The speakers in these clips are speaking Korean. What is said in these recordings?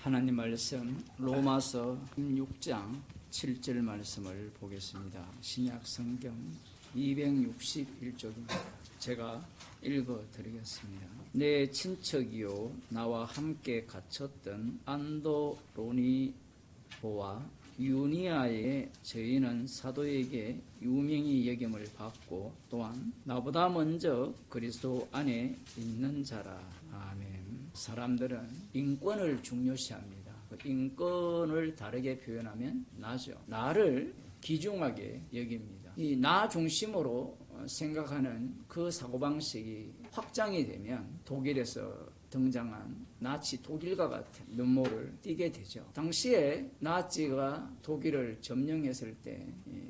하나님 말씀 로마서 6장 7절 말씀을 보겠습니다. 신약 성경 261쪽입니다. 제가 읽어드리겠습니다. 내 친척이요 나와 함께 갇혔던 안드로니고와 유니아에 저희는 사도에게 유명히 여김을 받고 또한 나보다 먼저 그리스도 안에 있는 자라. 아멘. 사람들은 인권을 중요시합니다. 인권을 다르게 표현하면 나죠. 나를 귀중하게 여깁니다. 이 나 중심으로 생각하는 그 사고방식이 확장이 되면 독일에서 등장한 나치 독일과 같은 면모를 띠게 되죠. 당시에 나치가 독일을 점령했을 때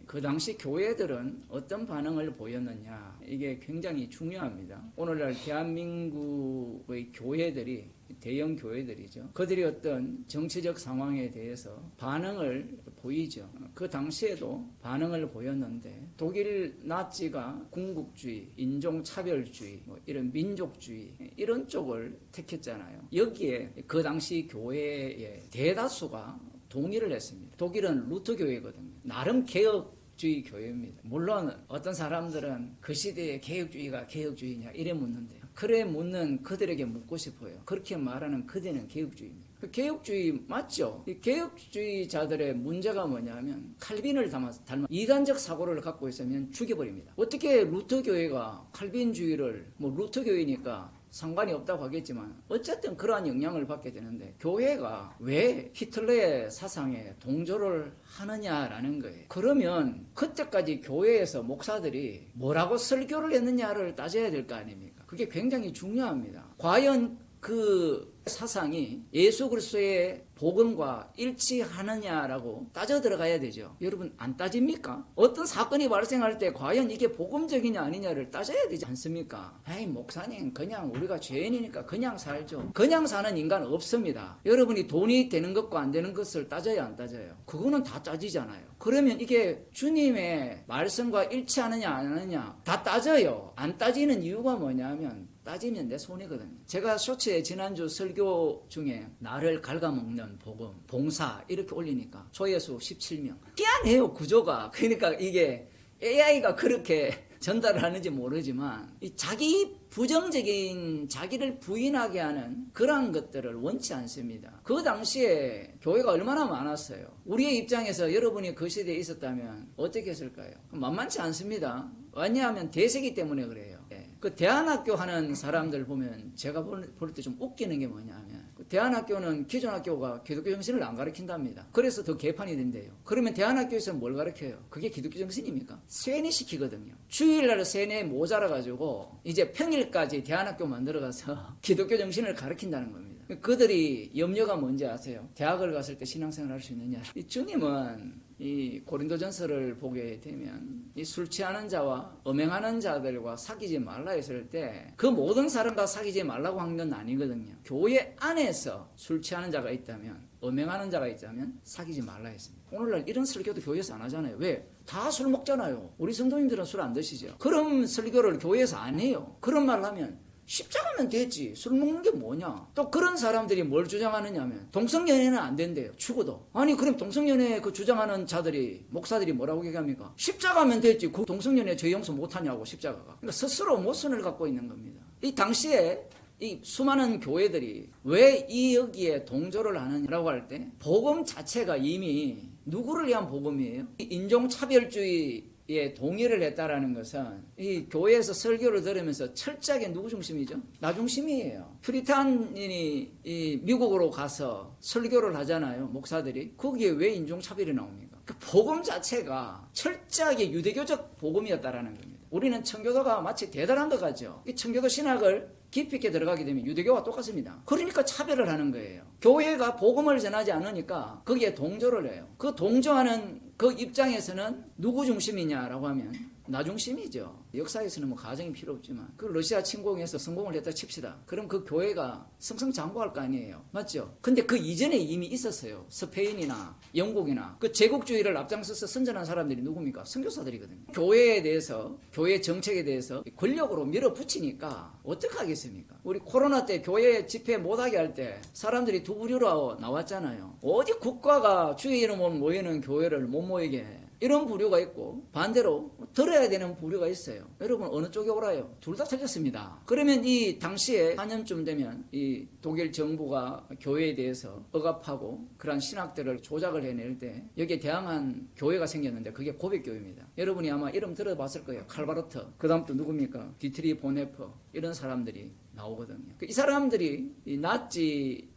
그 당시 교회들은 어떤 반응을 보였느냐, 이게 굉장히 중요합니다. 오늘날 대한민국의 교회들이 대형 교회들이죠. 그들이 어떤 정치적 상황에 대해서 반응을 보이죠. 그 당시에도 반응을 보였는데 독일 나치가 군국주의, 인종차별주의, 이런 민족주의 이런 쪽을 택했잖아요. 여기에 그 당시 교회의 대다수가 동의를 했습니다. 독일은 루터 교회거든요. 나름 개혁주의 교회입니다. 물론 어떤 사람들은 그 시대의 개혁주의가 개혁주의냐 이래 묻는데요. 그래 묻는 그들에게 묻고 싶어요. 그렇게 말하는 그들은 개혁주의입니다. 그 개혁주의 맞죠? 이 개혁주의자들의 문제가 뭐냐면 칼빈을 닮아 이단적 사고를 갖고 있으면 죽여버립니다. 어떻게 루터 교회가 칼빈주의를 루터 교회니까 상관이 없다고 하겠지만 어쨌든 그러한 영향을 받게 되는데 교회가 왜 히틀러의 사상에 동조를 하느냐라는 거예요. 그러면 그때까지 교회에서 목사들이 뭐라고 설교를 했느냐를 따져야 될 거 아닙니까? 그게 굉장히 중요합니다. 과연 그 사상이 예수 그리스도의 복음과 일치하느냐라고 따져 들어가야 되죠. 여러분 안 따집니까? 어떤 사건이 발생할 때 과연 이게 복음적이냐 아니냐를 따져야 되지 않습니까? 에이 목사님 그냥 우리가 죄인이니까 그냥 살죠. 그냥 사는 인간 없습니다. 여러분이 돈이 되는 것과 안 되는 것을 따져야 안 따져요? 그거는 다 따지잖아요. 그러면 이게 주님의 말씀과 일치하느냐 안 하느냐 다 따져요. 안 따지는 이유가 뭐냐면 따지면 내 손이거든요. 제가 쇼츠에 지난주 설교 중에 나를 갉아먹는 복음, 봉사 이렇게 올리니까 조회수 17명. 희한해요 구조가. 그러니까 이게 AI가 그렇게 전달을 하는지 모르지만 이 자기 부정적인 자기를 부인하게 하는 그런 것들을 원치 않습니다. 그 당시에 교회가 얼마나 많았어요. 우리의 입장에서 여러분이 그 시대에 있었다면 어떻게 했을까요? 만만치 않습니다. 왜냐하면 대세기 때문에 그래요. 그 대안학교 하는 사람들 보면 제가 볼 때 좀 웃기는 게 뭐냐면 대안학교는 기존 학교가 기독교 정신을 안 가르친답니다. 그래서 더 개판이 된대요. 그러면 대안학교에서는 뭘 가르쳐요? 그게 기독교 정신입니까? 세뇌 시키거든요. 주일날 세뇌 모자라가지고 이제 평일까지 대안학교 만들어가서 기독교 정신을 가르친다는 겁니다. 그들이 염려가 뭔지 아세요? 대학을 갔을 때 신앙생활 할 수 있느냐. 이 주님은 이 고린도전서를 보게 되면 이 술 취하는 자와 음행하는 자들과 사귀지 말라 했을 때 그 모든 사람과 사귀지 말라고 한 건 아니거든요. 교회 안에서 술 취하는 자가 있다면 음행하는 자가 있다면 사귀지 말라 했습니다. 오늘날 이런 설교도 교회에서 안 하잖아요. 왜? 다 술 먹잖아요. 우리 성도님들은 술 안 드시죠. 그런 설교를 교회에서 안 해요. 그런 말을 하면 십자가면 되지. 술 먹는 게 뭐냐. 또 그런 사람들이 뭘 주장하느냐 하면 동성연애는 안 된대요. 죽어도. 아니 그럼 동성연애 그 주장하는 자들이 목사들이 뭐라고 얘기합니까? 십자가면 되지. 그 동성연애 죄 용서 못하냐고 십자가가. 그러니까 스스로 모순을 갖고 있는 겁니다. 이 당시에 이 수많은 교회들이 왜 이 여기에 동조를 하느냐라고 할 때 복음 자체가 이미 누구를 위한 복음이에요? 인종차별주의 동의를 했다라는 것은 이 교회에서 설교를 들으면서 철저하게 누구 중심이죠? 나 중심이에요. 퓨리탄인이 이 미국으로 가서 설교를 하잖아요. 목사들이. 거기에 왜 인종차별이 나옵니까? 그 복음 자체가 철저하게 유대교적 복음이었다라는 겁니다. 우리는 청교도가 마치 대단한 것 같죠. 이 청교도 신학을 깊이 있게 들어가게 되면 유대교와 똑같습니다. 그러니까 차별을 하는 거예요. 교회가 복음을 전하지 않으니까 거기에 동조를 해요. 그 동조하는 그 입장에서는 누구 중심이냐라고 하면 나중심이죠. 역사에서는 뭐 가정이 필요 없지만 그 러시아 침공에서 성공을 했다 칩시다. 그럼 그 교회가 승승장구할 거 아니에요. 맞죠? 근데 그 이전에 이미 있었어요. 스페인이나 영국이나 그 제국주의를 앞장서서 선전한 사람들이 누굽니까? 선교사들이거든요. 교회에 대해서, 교회 정책에 대해서 권력으로 밀어붙이니까 어떡하겠습니까? 우리 코로나 때 교회 집회 못하게 할 때 사람들이 두 부류로 나왔잖아요. 어디 국가가 주의 이름으로 모이는 교회를 못 모이게 해. 이런 부류가 있고 반대로 들어야 되는 부류가 있어요. 여러분 어느 쪽에 오라요? 둘 다 틀렸습니다. 그러면 이 당시에 4년쯤 되면 이 독일 정부가 교회에 대해서 억압하고 그런 신학들을 조작을 해낼 때 여기에 대항한 교회가 생겼는데 그게 고백교회입니다. 여러분이 아마 이름 들어봤을 거예요. 칼바르트. 그 다음 또 누굽니까? 디트리 보네퍼. 이런 사람들이 나오거든요. 이 사람들이 이 나치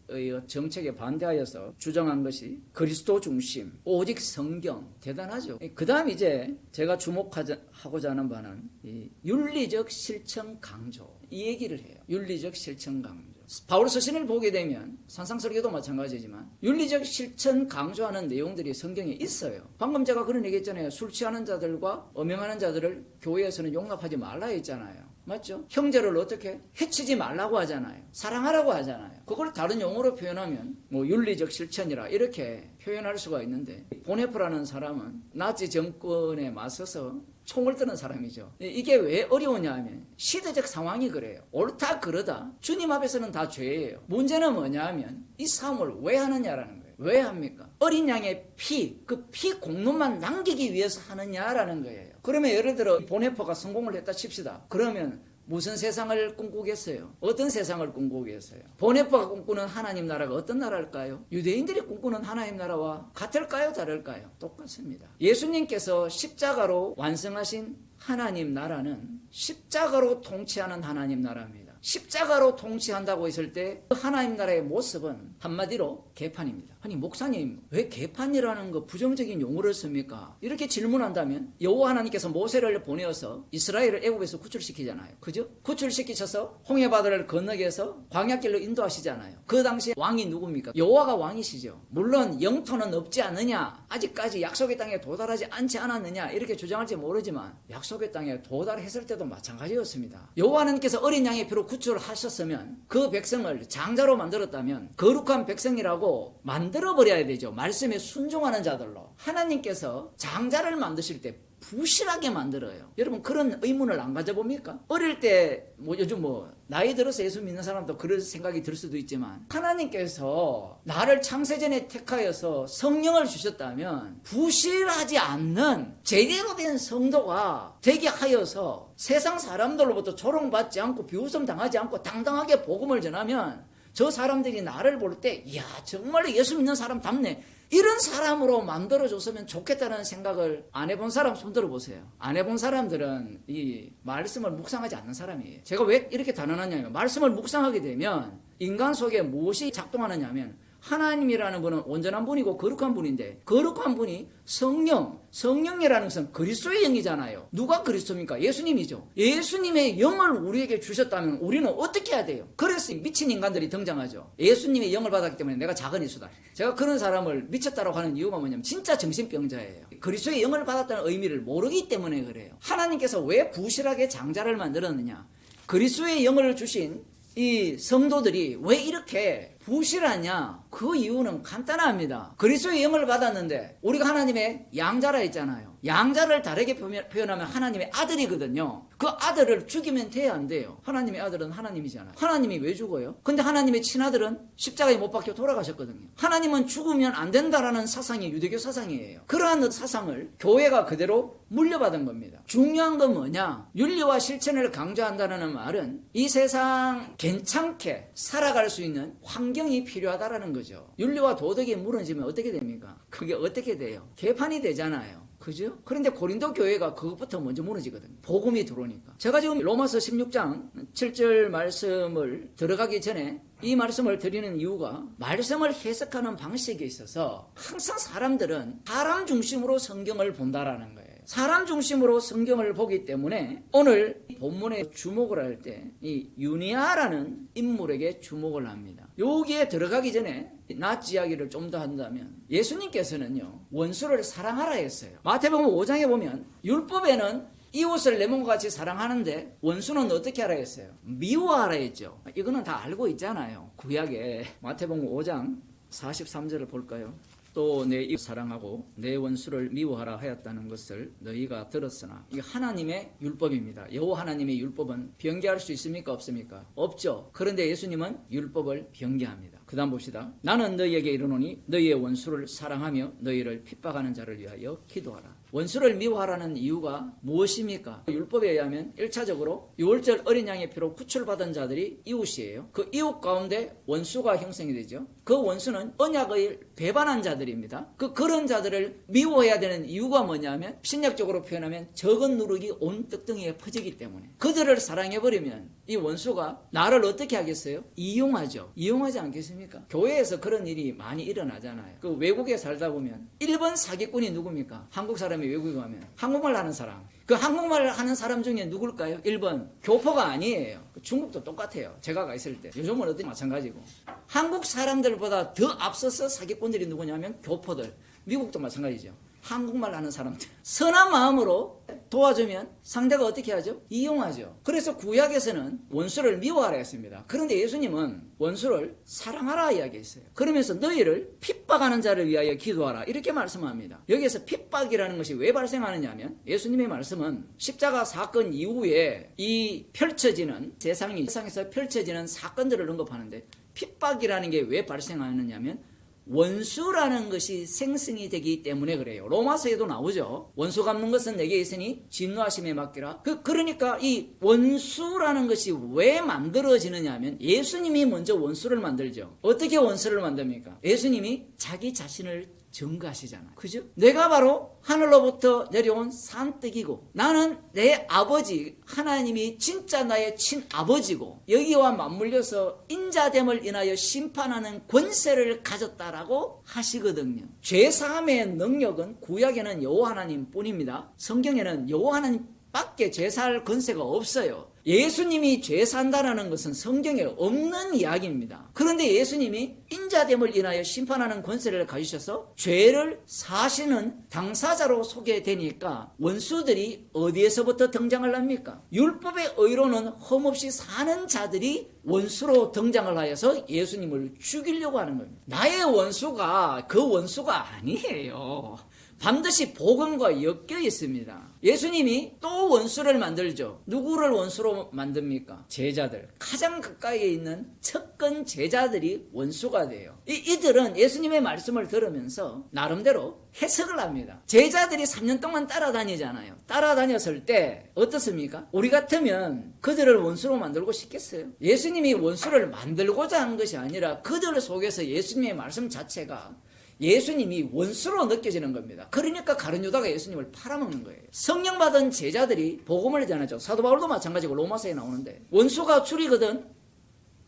정책에 반대하여서 주장한 것이 그리스도 중심, 오직 성경. 대단하죠. 그 다음 이제 제가 주목하고자 하는 바는 이 윤리적 실천 강조. 이 얘기를 해요. 윤리적 실천 강조. 바울 서신을 보게 되면 산상설교도 마찬가지지만 윤리적 실천 강조하는 내용들이 성경에 있어요. 방금 제가 그런 얘기 했잖아요. 술 취하는 자들과 음행하는 자들을 교회에서는 용납하지 말라 했잖아요. 맞죠? 형제를 어떻게 해치지 말라고 하잖아요. 사랑하라고 하잖아요. 그걸 다른 용어로 표현하면 뭐 윤리적 실천이라 이렇게 표현할 수가 있는데 보네프라는 사람은 나치 정권에 맞서서 총을 드는 사람이죠. 이게 왜 어려우냐 하면 시대적 상황이 그래요. 옳다 그러다 주님 앞에서는 다 죄예요. 문제는 뭐냐 하면 이 싸움을 왜 하느냐라는 거예요. 왜 합니까? 어린 양의 피, 그 피 공로만 남기기 위해서 하느냐라는 거예요. 그러면 예를 들어 보네퍼가 성공을 했다 칩시다. 그러면 무슨 세상을 꿈꾸겠어요? 어떤 세상을 꿈꾸겠어요? 보네퍼가 꿈꾸는 하나님 나라가 어떤 나라일까요? 유대인들이 꿈꾸는 하나님 나라와 같을까요? 다를까요? 똑같습니다. 예수님께서 십자가로 완성하신 하나님 나라는 십자가로 통치하는 하나님 나라입니다. 십자가로 통치한다고 했을 때 하나님 나라의 모습은 한마디로 개판입니다. 아니 목사님 왜 개판이라는 거 부정적인 용어를 씁니까? 이렇게 질문한다면 여호와 하나님께서 모세를 보내어서 이스라엘을 애굽에서 구출시키잖아요. 그죠? 구출시키셔서 홍해바다를 건너게 해서 광야길로 인도하시잖아요. 그 당시에 왕이 누굽니까? 여호와가 왕이시죠. 물론 영토는 없지 않느냐, 아직까지 약속의 땅에 도달하지 않지 않았느냐 이렇게 주장할지 모르지만 약속의 땅에 도달했을 때도 마찬가지였습니다. 여호와 하나님께서 어린 양의 피로 구출을 하셨으면 그 백성을 장자로 만들었다면 거룩한 백성이라고 만들어버려야 되죠. 말씀에 순종하는 자들로. 하나님께서 장자를 만드실 때 부실하게 만들어요. 여러분 그런 의문을 안 가져봅니까? 어릴 때 요즘 나이 들어서 예수 믿는 사람도 그런 생각이 들 수도 있지만 하나님께서 나를 창세전에 택하여서 성령을 주셨다면 부실하지 않는 제대로 된 성도가 되게 하여서 세상 사람들로부터 조롱받지 않고 비웃음 당하지 않고 당당하게 복음을 전하면 저 사람들이 나를 볼 때 이야 정말로 예수 믿는 사람 답네 이런 사람으로 만들어줬으면 좋겠다는 생각을 안 해본 사람 손 들어보세요. 안 해본 사람들은 이 말씀을 묵상하지 않는 사람이에요. 제가 왜 이렇게 단언하냐면 말씀을 묵상하게 되면 인간 속에 무엇이 작동하느냐면 하나님이라는 분은 온전한 분이고 거룩한 분인데 거룩한 분이 성령이라는 것은 그리스도의 영이잖아요. 누가 그리스도입니까? 예수님이죠. 예수님의 영을 우리에게 주셨다면 우리는 어떻게 해야 돼요? 그래서 미친 인간들이 등장하죠. 예수님의 영을 받았기 때문에 내가 작은 이수다. 제가 그런 사람을 미쳤다고 하는 이유가 뭐냐면 진짜 정신병자예요. 그리스도의 영을 받았다는 의미를 모르기 때문에 그래요. 하나님께서 왜 부실하게 장자를 만들었느냐? 그리스도의 영을 주신 이 성도들이 왜 이렇게 부실하냐? 그 이유는 간단합니다. 그리스도의 영을 받았는데 우리가 하나님의 양자라 했잖아요. 양자를 다르게 표현하면 하나님의 아들이거든요. 그 아들을 죽이면 돼야 안 돼요. 하나님의 아들은 하나님이잖아요. 하나님이 왜 죽어요? 근데 하나님의 친아들은 십자가에 못 박혀 돌아가셨거든요. 하나님은 죽으면 안 된다라는 사상이 유대교 사상이에요. 그러한 사상을 교회가 그대로 물려받은 겁니다. 중요한 건 뭐냐? 윤리와 실천을 강조한다는 말은 이 세상 괜찮게 살아갈 수 있는 환경이 필요하다라는 거죠. 윤리와 도덕이 무너지면 어떻게 됩니까? 그게 어떻게 돼요? 개판이 되잖아요. 그죠? 그런데 고린도 교회가 그것부터 먼저 무너지거든요. 복음이 들어오니까. 제가 지금 로마서 16장 7절 말씀을 들어가기 전에 이 말씀을 드리는 이유가 말씀을 해석하는 방식에 있어서 항상 사람들은 사람 중심으로 성경을 본다라는 거예요. 사람 중심으로 성경을 보기 때문에 오늘 본문에 주목을 할 때 이 유니아라는 인물에게 주목을 합니다. 여기에 들어가기 전에 나치 이야기를 좀 더 한다면 예수님께서는요 원수를 사랑하라 했어요. 마태복음 5장에 보면 율법에는 이웃을 내 몸과 같이 사랑하는데 원수는 어떻게 하라 했어요? 미워하라 했죠. 이거는 다 알고 있잖아요. 구약에 마태복음 5장 43절을 볼까요? 또 내 이웃 사랑하고 내 원수를 미워하라 하였다는 것을 너희가 들었으나 이게 하나님의 율법입니다. 여호와 하나님의 율법은 변개할 수 있습니까? 없습니까? 없죠. 그런데 예수님은 율법을 변개합니다. 그 다음 봅시다. 나는 너희에게 이르노니 너희의 원수를 사랑하며 너희를 핍박하는 자를 위하여 기도하라. 원수를 미워하라는 이유가 무엇입니까? 율법에 의하면 1차적으로 유월절 어린 양의 피로 구출받은 자들이 이웃이에요. 그 이웃 가운데 원수가 형성이 되죠. 그 원수는 언약을 배반한 자들입니다. 그런 자들을 미워해야 되는 이유가 뭐냐면 신약적으로 표현하면 적은 누룩이 온 떡덩이에 퍼지기 때문에 그들을 사랑해버리면 이 원수가 나를 어떻게 하겠어요? 이용하죠. 이용하지 않겠습니까? 교회에서 그런 일이 많이 일어나잖아요. 그 외국에 살다 보면 1번 사기꾼이 누굽니까? 한국 사람이 외국에 가면 한국말 하는 사람. 그 한국말 하는 사람 중에 누굴까요? 1번 교포가 아니에요. 중국도 똑같아요. 제가 가 있을 때. 요즘은 어디 마찬가지고. 한국 사람들보다 더 앞서서 사기꾼들이 누구냐면 교포들. 미국도 마찬가지죠. 한국말 하는 사람들. 선한 마음으로 도와주면 상대가 어떻게 하죠? 이용하죠. 그래서 구약에서는 원수를 미워하라 했습니다. 그런데 예수님은 원수를 사랑하라 이야기했어요. 그러면서 너희를 핍박하는 자를 위하여 기도하라 이렇게 말씀합니다. 여기에서 핍박이라는 것이 왜 발생하느냐 하면 예수님의 말씀은 십자가 사건 이후에 이 펼쳐지는 세상에서 펼쳐지는 사건들을 언급하는데 핍박이라는 게 왜 발생하느냐 하면 원수라는 것이 생성이 되기 때문에 그래요. 로마서에도 나오죠. 원수 갚는 것은 내게 있으니 진노하심에 맡기라. 그러니까 이 원수라는 것이 왜 만들어지느냐 하면 예수님이 먼저 원수를 만들죠. 어떻게 원수를 만듭니까? 예수님이 자기 자신을 증거하시잖아요. 그죠? 내가 바로 하늘로부터 내려온 산떡이고 나는 내 아버지 하나님이 진짜 나의 친아버지고 여기와 맞물려서 인자됨을 인하여 심판하는 권세를 가졌다라고 하시거든요. 죄사함의 능력은 구약에는 여호와 하나님 뿐입니다. 성경에는 여호와 하나님 밖에 죄사할 권세가 없어요. 예수님이 죄산다라는 것은 성경에 없는 이야기입니다. 그런데 예수님이 인자됨을 인하여 심판하는 권세를 가지셔서 죄를 사시는 당사자로 소개되니까 원수들이 어디에서부터 등장을 합니까? 율법의 의로는 험없이 사는 자들이 원수로 등장을 하여서 예수님을 죽이려고 하는 겁니다. 나의 원수가 그 원수가 아니에요. 반드시 복음과 엮여 있습니다. 예수님이 또 원수를 만들죠. 누구를 원수로 만듭니까? 제자들. 가장 가까이에 있는 측근 제자들이 원수가 돼요. 이들은 예수님의 말씀을 들으면서 나름대로 해석을 합니다. 제자들이 3년 동안 따라다니잖아요. 따라다녔을 때 어떻습니까? 우리 같으면 그들을 원수로 만들고 싶겠어요? 예수님이 원수를 만들고자 한 것이 아니라 그들 속에서 예수님의 말씀 자체가 예수님이 원수로 느껴지는 겁니다. 그러니까 가룟 유다가 예수님을 팔아먹는 거예요. 성령 받은 제자들이 복음을 전하죠. 사도 바울도 마찬가지고 로마서에 나오는데 원수가 줄이거든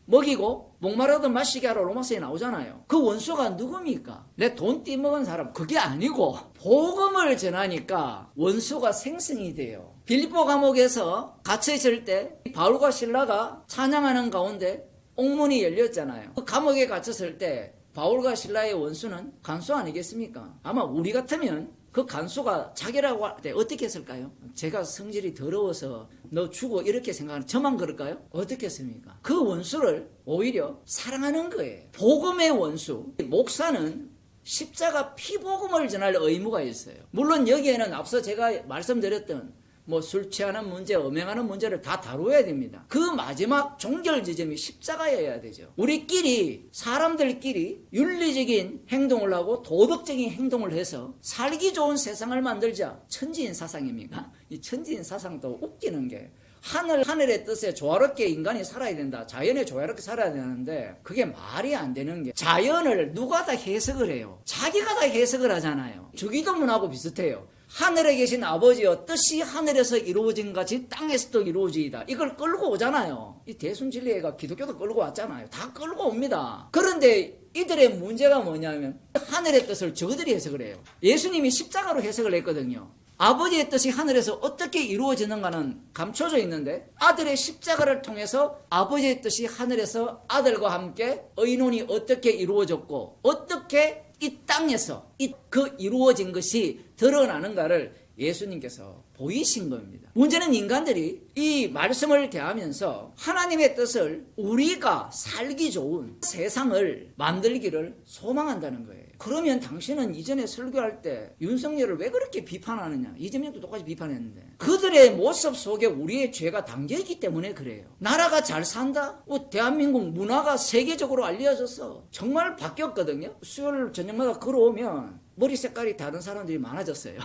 먹이고 목마르든 마시게 하러 로마서에 나오잖아요. 그 원수가 누굽니까? 내 돈 띠먹은 사람 그게 아니고 복음을 전하니까 원수가 생성이 돼요. 빌립보 감옥에서 갇혀있을 때 바울과 실라가 찬양하는 가운데 옥문이 열렸잖아요. 그 감옥에 갇혔을 때 바울과 실라의 원수는 간수 아니겠습니까? 아마 우리 같으면 그 간수가 자기라고 할 때 어떻게 했을까요? 제가 성질이 더러워서 너 죽어 이렇게 생각하는 저만 그럴까요? 어떻게 했습니까? 그 원수를 오히려 사랑하는 거예요. 복음의 원수, 목사는 십자가 피복음을 전할 의무가 있어요. 물론 여기에는 앞서 제가 말씀드렸던 술 취하는 문제, 음행하는 문제를 다 다루어야 됩니다. 그 마지막 종결 지점이 십자가여야 되죠. 우리끼리, 사람들끼리 윤리적인 행동을 하고 도덕적인 행동을 해서 살기 좋은 세상을 만들자. 천지인 사상입니까? 이 천지인 사상도 웃기는 게 하늘의 뜻에 조화롭게 인간이 살아야 된다. 자연에 조화롭게 살아야 되는데 그게 말이 안 되는 게 자연을 누가 다 해석을 해요. 자기가 다 해석을 하잖아요. 주기도문하고 비슷해요. 하늘에 계신 아버지여 뜻이 하늘에서 이루어진 같이 땅에서도 이루어지이다. 이걸 끌고 오잖아요. 이 대순진리회가 기독교도 끌고 왔잖아요. 다 끌고 옵니다. 그런데 이들의 문제가 뭐냐면 하늘의 뜻을 저들이 해석을 해요. 예수님이 십자가로 해석을 했거든요. 아버지의 뜻이 하늘에서 어떻게 이루어지는가는 감춰져 있는데 아들의 십자가를 통해서 아버지의 뜻이 하늘에서 아들과 함께 의논이 어떻게 이루어졌고 어떻게 이 땅에서 그 이루어진 것이 드러나는가를 예수님께서 보이신 겁니다. 문제는 인간들이 이 말씀을 대하면서 하나님의 뜻을 우리가 살기 좋은 세상을 만들기를 소망한다는 거예요. 그러면 당신은 이전에 설교할 때 윤석열을 왜 그렇게 비판하느냐? 이재명도 똑같이 비판했는데 그들의 모습 속에 우리의 죄가 담겨있기 때문에 그래요. 나라가 잘 산다? 대한민국 문화가 세계적으로 알려졌어. 정말 바뀌었거든요. 수요일 저녁마다 걸어오면 머리 색깔이 다른 사람들이 많아졌어요.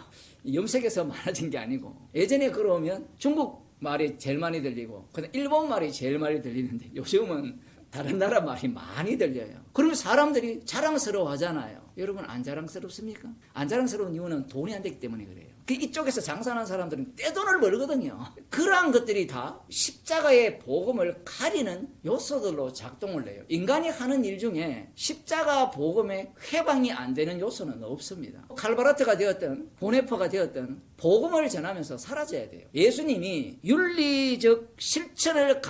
염색해서 많아진 게 아니고 예전에 걸어오면 중국 말이 제일 많이 들리고 그다음 일본 말이 제일 많이 들리는데 요즘은 다른 나라 말이 많이 들려요. 그러면 사람들이 자랑스러워 하잖아요. 여러분 안 자랑스럽습니까? 안 자랑스러운 이유는 돈이 안 되기 때문에 그래요. 이쪽에서 장사하는 사람들은 떼돈을 벌거든요. 그러한 것들이 다 십자가의 복음을 가리는 요소들로 작동을 해요. 인간이 하는 일 중에 십자가 복음에 해방이 안 되는 요소는 없습니다. 칼바르트가 되었든 보네퍼가 되었든 복음을 전하면서 사라져야 돼요. 예수님이 윤리적 실천을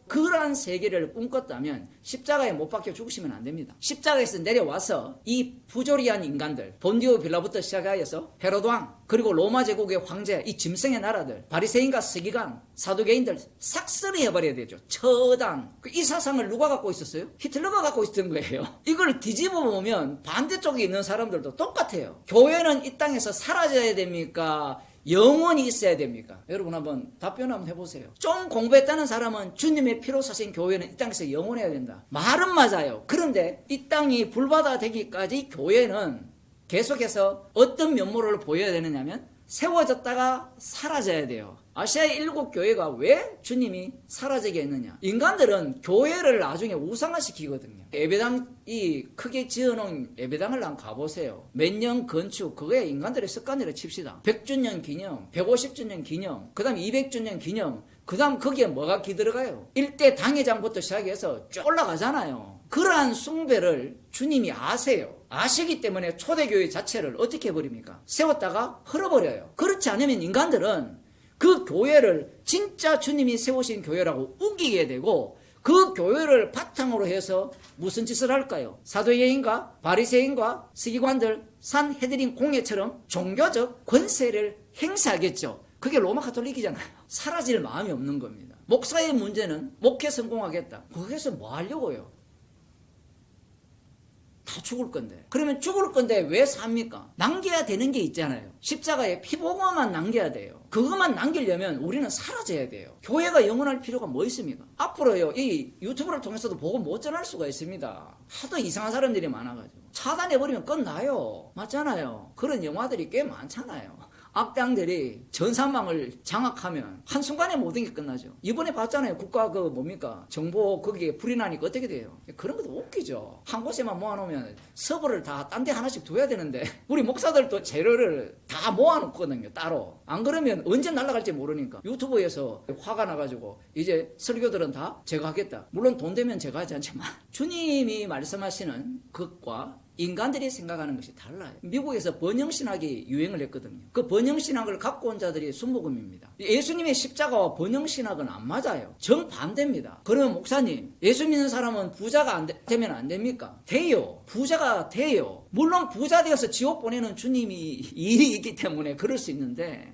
그러한 세계를 꿈꿨다면 십자가에 못 박혀 죽으시면 안 됩니다. 십자가에서 내려와서 이 부조리한 인간들, 본디오 빌라부터 시작하여서 헤로드 왕, 그리고 로마 제국의 황제, 이 짐승의 나라들, 바리새인과 서기관, 사두개인들 싹쓸이 해버려야 되죠. 처단. 이 사상을 누가 갖고 있었어요? 히틀러가 갖고 있었던 거예요. 이걸 뒤집어 보면 반대쪽에 있는 사람들도 똑같아요. 교회는 이 땅에서 사라져야 됩니까? 영원히 있어야 됩니까? 여러분 한번 답변 한번 해보세요. 좀 공부했다는 사람은 주님의 피로 사신 교회는 이 땅에서 영원해야 된다. 말은 맞아요. 그런데 이 땅이 불바다 되기까지 교회는 계속해서 어떤 면모를 보여야 되느냐면 세워졌다가 사라져야 돼요. 아시아의 7교회가 왜 주님이 사라지게 했느냐? 인간들은 교회를 나중에 우상화시키거든요. 예배당이 크게 지어놓은 예배당을 한번 가보세요. 몇 년 건축, 그거에 인간들의 습관이라 칩시다. 100주년 기념, 150주년 기념, 그 다음 200주년 기념, 그 다음 거기에 뭐가 기들어가요? 일대 당회장부터 시작해서 쭉 올라가잖아요. 그러한 숭배를 주님이 아세요. 아시기 때문에 초대교회 자체를 어떻게 해버립니까? 세웠다가 헐어버려요. 그렇지 않으면 인간들은 그 교회를 진짜 주님이 세우신 교회라고 우기게 되고 그 교회를 바탕으로 해서 무슨 짓을 할까요? 사도예인과 바리새인과 서기관들 산헤드린 공예처럼 종교적 권세를 행사하겠죠. 그게 로마 카톨릭이잖아요. 사라질 마음이 없는 겁니다. 목사의 문제는 목회 성공하겠다. 거기서 뭐 하려고요? 다 죽을 건데. 그러면 죽을 건데 왜 삽니까? 남겨야 되는 게 있잖아요. 십자가에 피복음만 남겨야 돼요. 그것만 남기려면 우리는 사라져야 돼요. 교회가 영원할 필요가 뭐 있습니까? 앞으로요, 이 유튜브를 통해서도 복음 못 전할 수가 있습니다. 하도 이상한 사람들이 많아가지고. 차단해버리면 끝나요. 맞잖아요. 그런 영화들이 꽤 많잖아요. 악당들이 전산망을 장악하면 한순간에 모든 게 끝나죠. 이번에 봤잖아요. 국가 정보 거기에 불이 나니까 어떻게 돼요? 그런 것도 웃기죠. 한 곳에만 모아놓으면 서버를 다 딴 데 하나씩 둬야 되는데 우리 목사들도 재료를 다 모아놓거든요. 따로. 안 그러면 언제 날아갈지 모르니까 유튜브에서 화가 나가지고 이제 설교들은 다 제가 하겠다. 물론 돈 되면 제가 하지 않지만 주님이 말씀하시는 것과 인간들이 생각하는 것이 달라요. 미국에서 번영신학이 유행을 했거든요. 그 번영신학을 갖고 온 자들이 순복음입니다. 예수님의 십자가와 번영신학은 안 맞아요. 정반대입니다. 그러면 목사님, 예수 믿는 사람은 부자가 되면 안 됩니까? 돼요. 부자가 돼요. 물론 부자 되어서 지옥 보내는 주님이 일이 있기 때문에 그럴 수 있는데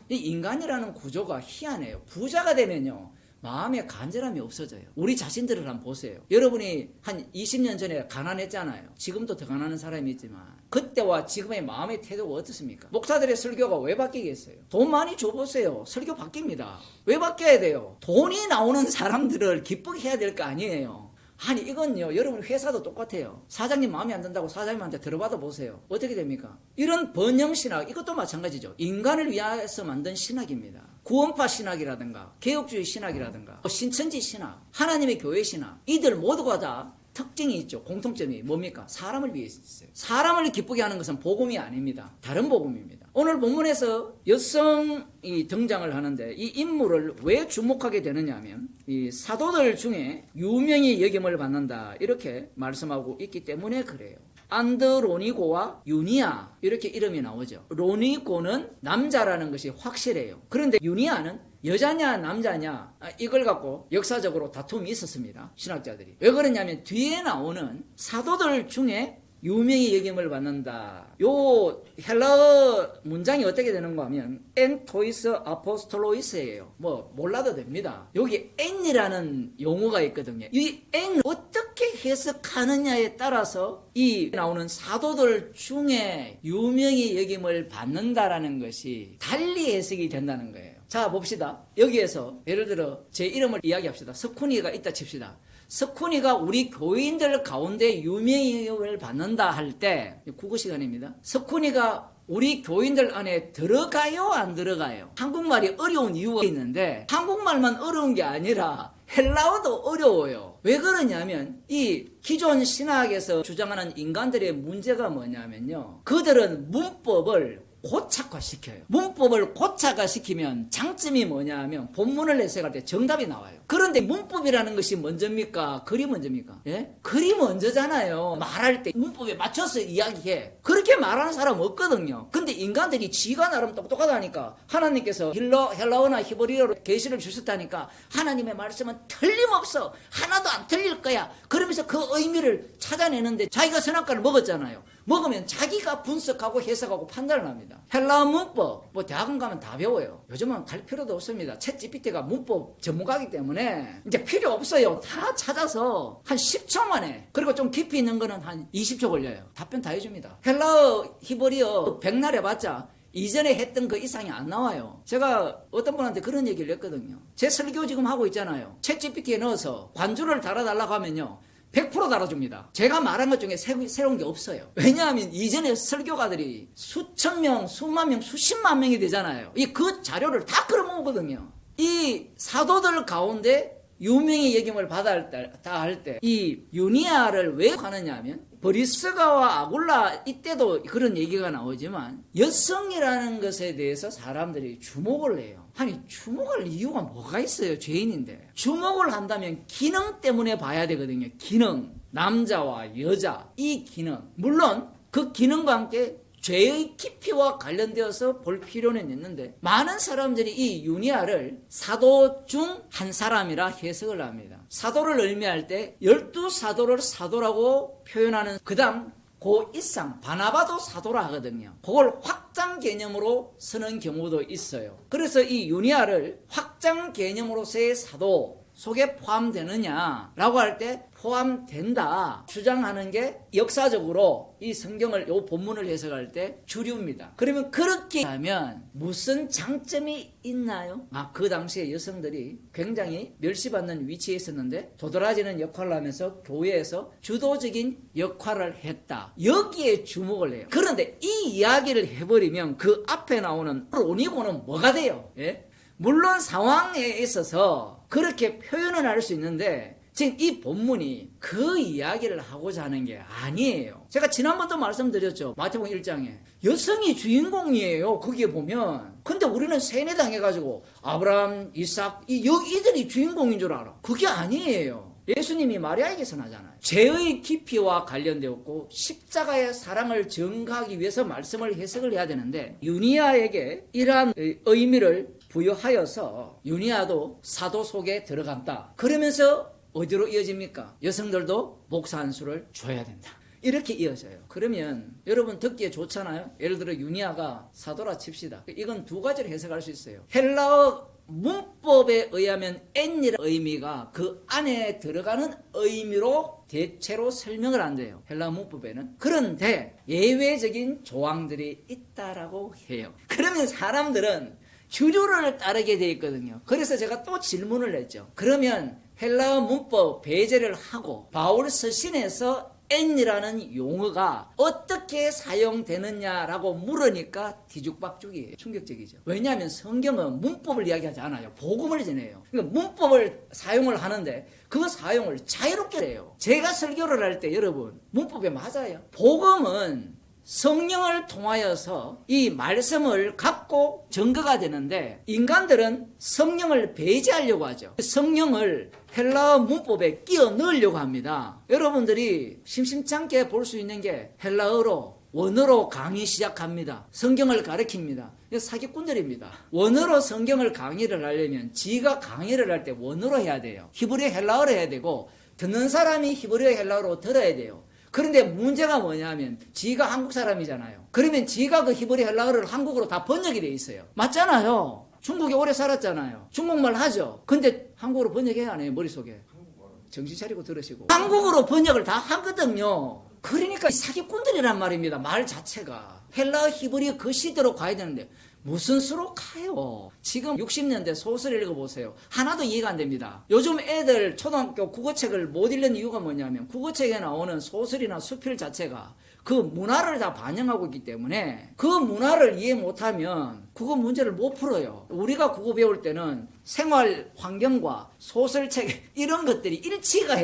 이 인간이라는 구조가 희한해요. 부자가 되면요. 마음에 간절함이 없어져요. 우리 자신들을 한번 보세요. 여러분이 한 20년 전에 가난했잖아요. 지금도 더 가난한 사람이 있지만 그때와 지금의 마음의 태도가 어떻습니까? 목사들의 설교가 왜 바뀌겠어요? 돈 많이 줘보세요. 설교 바뀝니다. 왜 바뀌어야 돼요? 돈이 나오는 사람들을 기쁘게 해야 될 거 아니에요. 아니 이건요, 여러분 회사도 똑같아요. 사장님 마음에 안 든다고 사장님한테 들어받아 보세요. 어떻게 됩니까? 이런 번영신학, 이것도 마찬가지죠. 인간을 위해서 만든 신학입니다. 구원파 신학이라든가 개혁주의 신학이라든가 신천지 신학, 하나님의 교회 신학, 이들 모두가 다 특징이 있죠. 공통점이 뭡니까? 사람을 위해 있어요. 사람을 기쁘게 하는 것은 복음이 아닙니다. 다른 복음입니다. 오늘 본문에서 여성이 등장을 하는데 이 인물을 왜 주목하게 되느냐 하면 이 사도들 중에 유명히 여김을 받는다 이렇게 말씀하고 있기 때문에 그래요. 안드로니고와 유니아 이렇게 이름이 나오죠. 로니고는 남자라는 것이 확실해요. 그런데 유니아는 여자냐 남자냐 이걸 갖고 역사적으로 다툼이 있었습니다. 신학자들이. 왜 그러냐면 뒤에 나오는 사도들 중에 유명히 여김을 받는다. 요 헬라어 문장이 어떻게 되는가 하면 엔토이스 아포스톨로이스예요. 뭐 몰라도 됩니다. 여기 엔이라는 용어가 있거든요. 이 엔 어떻게 해석하느냐에 따라서 이 나오는 사도들 중에 유명히 여김을 받는다라는 것이 달리 해석이 된다는 거예요. 자, 봅시다. 여기에서 예를 들어 제 이름을 이야기합시다. 석훈이가 있다 칩시다. 석훈이가 우리 교인들 가운데 유명을 받는다 할 때, 국어 시간입니다. 석훈이가 우리 교인들 안에 들어가요, 안 들어가요? 한국말이 어려운 이유가 있는데, 한국말만 어려운 게 아니라 헬라어도 어려워요. 왜 그러냐면, 이 기존 신학에서 주장하는 인간들의 문제가 뭐냐면요. 그들은 문법을 고착화시켜요. 문법을 고착화시키면 장점이 뭐냐 하면 본문을 해석할 때 정답이 나와요. 그런데 문법이라는 것이 먼저입니까? 글이 먼저입니까? 예? 글이 먼저잖아요. 말할 때 문법에 맞춰서 이야기해. 그렇게 말하는 사람 없거든요. 근데 인간들이 지가 나름 똑똑하다니까 하나님께서 헬라어나 히브리어로 계시를 주셨다니까 하나님의 말씀은 틀림없어. 하나도 안 틀릴 거야. 그러면서 그 의미를 찾아내는데 자기가 선악과를 먹었잖아요. 먹으면 자기가 분석하고 해석하고 판단을 합니다. 헬라어 문법, 뭐 대학원 가면 다 배워요. 요즘은 갈 필요도 없습니다. 챗GPT가 문법 전문가이기 때문에 이제 필요 없어요. 다 찾아서 한 10초 만에, 그리고 좀 깊이 있는 거는 한 20초 걸려요. 답변 다 해줍니다. 헬라어, 히브리어 백날 해봤자 이전에 했던 그 이상이 안 나와요. 제가 어떤 분한테 그런 얘기를 했거든요. 제 설교 지금 하고 있잖아요. 챗GPT에 넣어서 관주를 달아달라고 하면요, 100% 달아줍니다. 제가 말한 것 중에 새로운 게 없어요. 왜냐하면 이전에 설교가들이 수천 명, 수만 명, 수십만 명이 되잖아요. 그 자료를 다 끌어모으거든요. 이 사도들 가운데 유명히 여김을 받아야 할 때 이 유니아를 왜 하느냐 하면 브리스가와 아굴라 이때도 그런 얘기가 나오지만 여성이라는 것에 대해서 사람들이 주목을 해요. 아니 주목할 이유가 뭐가 있어요? 죄인인데. 주목을 한다면 기능 때문에 봐야 되거든요. 기능. 남자와 여자 이 기능. 물론 그 기능과 함께 죄의 깊이와 관련되어서 볼 필요는 있는데 많은 사람들이 이 유니아를 사도 중 한 사람이라 해석을 합니다. 사도를 의미할 때 12사도를 사도라고 표현하는 그 다음 그 이상 바나바도 사도라 하거든요. 그걸 확장 개념으로 쓰는 경우도 있어요. 그래서 이 유니아를 확장 개념으로서의 사도 속에 포함되느냐라고 할 때 포함된다 주장하는 게 역사적으로 이 성경을 이 본문을 해석할 때 주류입니다. 그러면 그렇게 하면 무슨 장점이 있나요? 그 당시에 여성들이 굉장히 멸시받는 위치에 있었는데 도드라지는 역할을 하면서 교회에서 주도적인 역할을 했다. 여기에 주목을 해요. 그런데 이 이야기를 해버리면 그 앞에 나오는 논의고는 뭐가 돼요? 예? 물론 상황에 있어서 그렇게 표현을 할 수 있는데 지금 이 본문이 그 이야기를 하고자 하는 게 아니에요. 제가 지난번도 말씀드렸죠. 마태복음 1장에 여성이 주인공이에요. 거기에 보면. 근데 우리는 세뇌당해가지고 아브라함, 이삭 이들이 주인공인 줄 알아. 그게 아니에요. 예수님이 마리아에게서 나잖아요. 죄의 깊이와 관련되었고 십자가의 사랑을 증가하기 위해서 말씀을 해석을 해야 되는데 유니아에게 이러한 의미를 부여하여서 유니아도 사도 속에 들어간다. 그러면서 어디로 이어집니까? 여성들도 목사 한 수를 줘야 된다. 이렇게 이어져요. 그러면 여러분 듣기에 좋잖아요. 예를 들어 유니아가 사도라 칩시다. 이건 두 가지로 해석할 수 있어요. 헬라어 문법에 의하면 엔이라는 의미가 그 안에 들어가는 의미로 대체로 설명을 한대요. 헬라어 문법에는. 그런데 예외적인 조항들이 있다라고 해요. 그러면 사람들은 주류를 따르게 돼 있거든요. 그래서 제가 또 질문을 했죠. 그러면 헬라어 문법 배제를 하고 바울 서신에서 N이라는 용어가 어떻게 사용되느냐라고 물으니까 뒤죽박죽이에요. 충격적이죠. 왜냐하면 성경은 문법을 이야기하지 않아요. 복음을 전해요. 그러니까 문법을 사용을 하는데 그 사용을 자유롭게 해요. 제가 설교를 할 때 여러분 문법에 맞아요. 복음은 성령을 통하여서 이 말씀을 갖고 증거가 되는데 인간들은 성령을 배제하려고 하죠. 성령을 헬라어 문법에 끼워 넣으려고 합니다. 여러분들이 심심찮게 볼 수 있는 게 헬라어로 원어로 강의 시작합니다. 성경을 가르칩니다. 이거 사기꾼들입니다. 원어로 성경을 강의를 하려면 지가 강의를 할 때 원어로 해야 돼요. 히브리어 헬라어로 해야 되고 듣는 사람이 히브리어 헬라어로 들어야 돼요. 그런데 문제가 뭐냐면 지가 한국 사람이잖아요. 그러면 지가 그 히브리 헬라어를 한국어로 다 번역이 돼 있어요. 맞잖아요. 중국에 오래 살았잖아요. 중국말 하죠. 근데 한국어로 번역해야 안 해요, 머릿속에. 정신 차리고 들으시고. 한국어로 번역을 다 하거든요. 그러니까 사기꾼들이란 말입니다. 말 자체가. 헬라어 히브리 그 시대로 가야 되는데 무슨 수로 가요? 지금 60년대 소설 읽어보세요. 하나도 이해가 안 됩니다. 요즘 애들 초등학교 국어책을 못 읽는 이유가 뭐냐면 국어책에 나오는 소설이나 수필 자체가 그 문화를 다 반영하고 있기 때문에 그 문화를 이해 못하면 국어 문제를 못 풀어요. 우리가 국어 배울 때는 생활 환경과 소설책 이런 것들이 일치가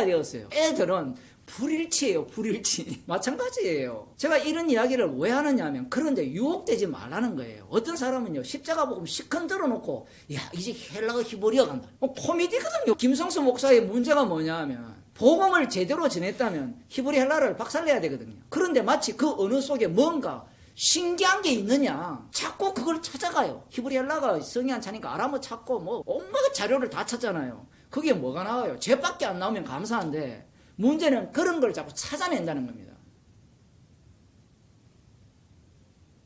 되었어요. 애들은 불일치예요, 불일치. 마찬가지예요. 제가 이런 이야기를 왜 하느냐면, 그런데 유혹되지 말라는 거예요. 어떤 사람은요, 십자가 복음 시큰 들어놓고, 야, 이제 헬라어 히브리어 간다. 코미디거든요. 김성수 목사의 문제가 뭐냐 하면, 복음을 제대로 전했다면 히브리 헬라어를 박살내야 되거든요. 그런데 마치 그 언어 속에 뭔가 신기한 게 있느냐, 자꾸 그걸 찾아가요. 히브리 헬라가 성이 안 차니까 아람어 찾고 뭐 온갖 자료를 다 찾잖아요. 그게 뭐가 나와요? 죄밖에 안 나오면 감사한데, 문제는 그런 걸 자꾸 찾아낸다는 겁니다.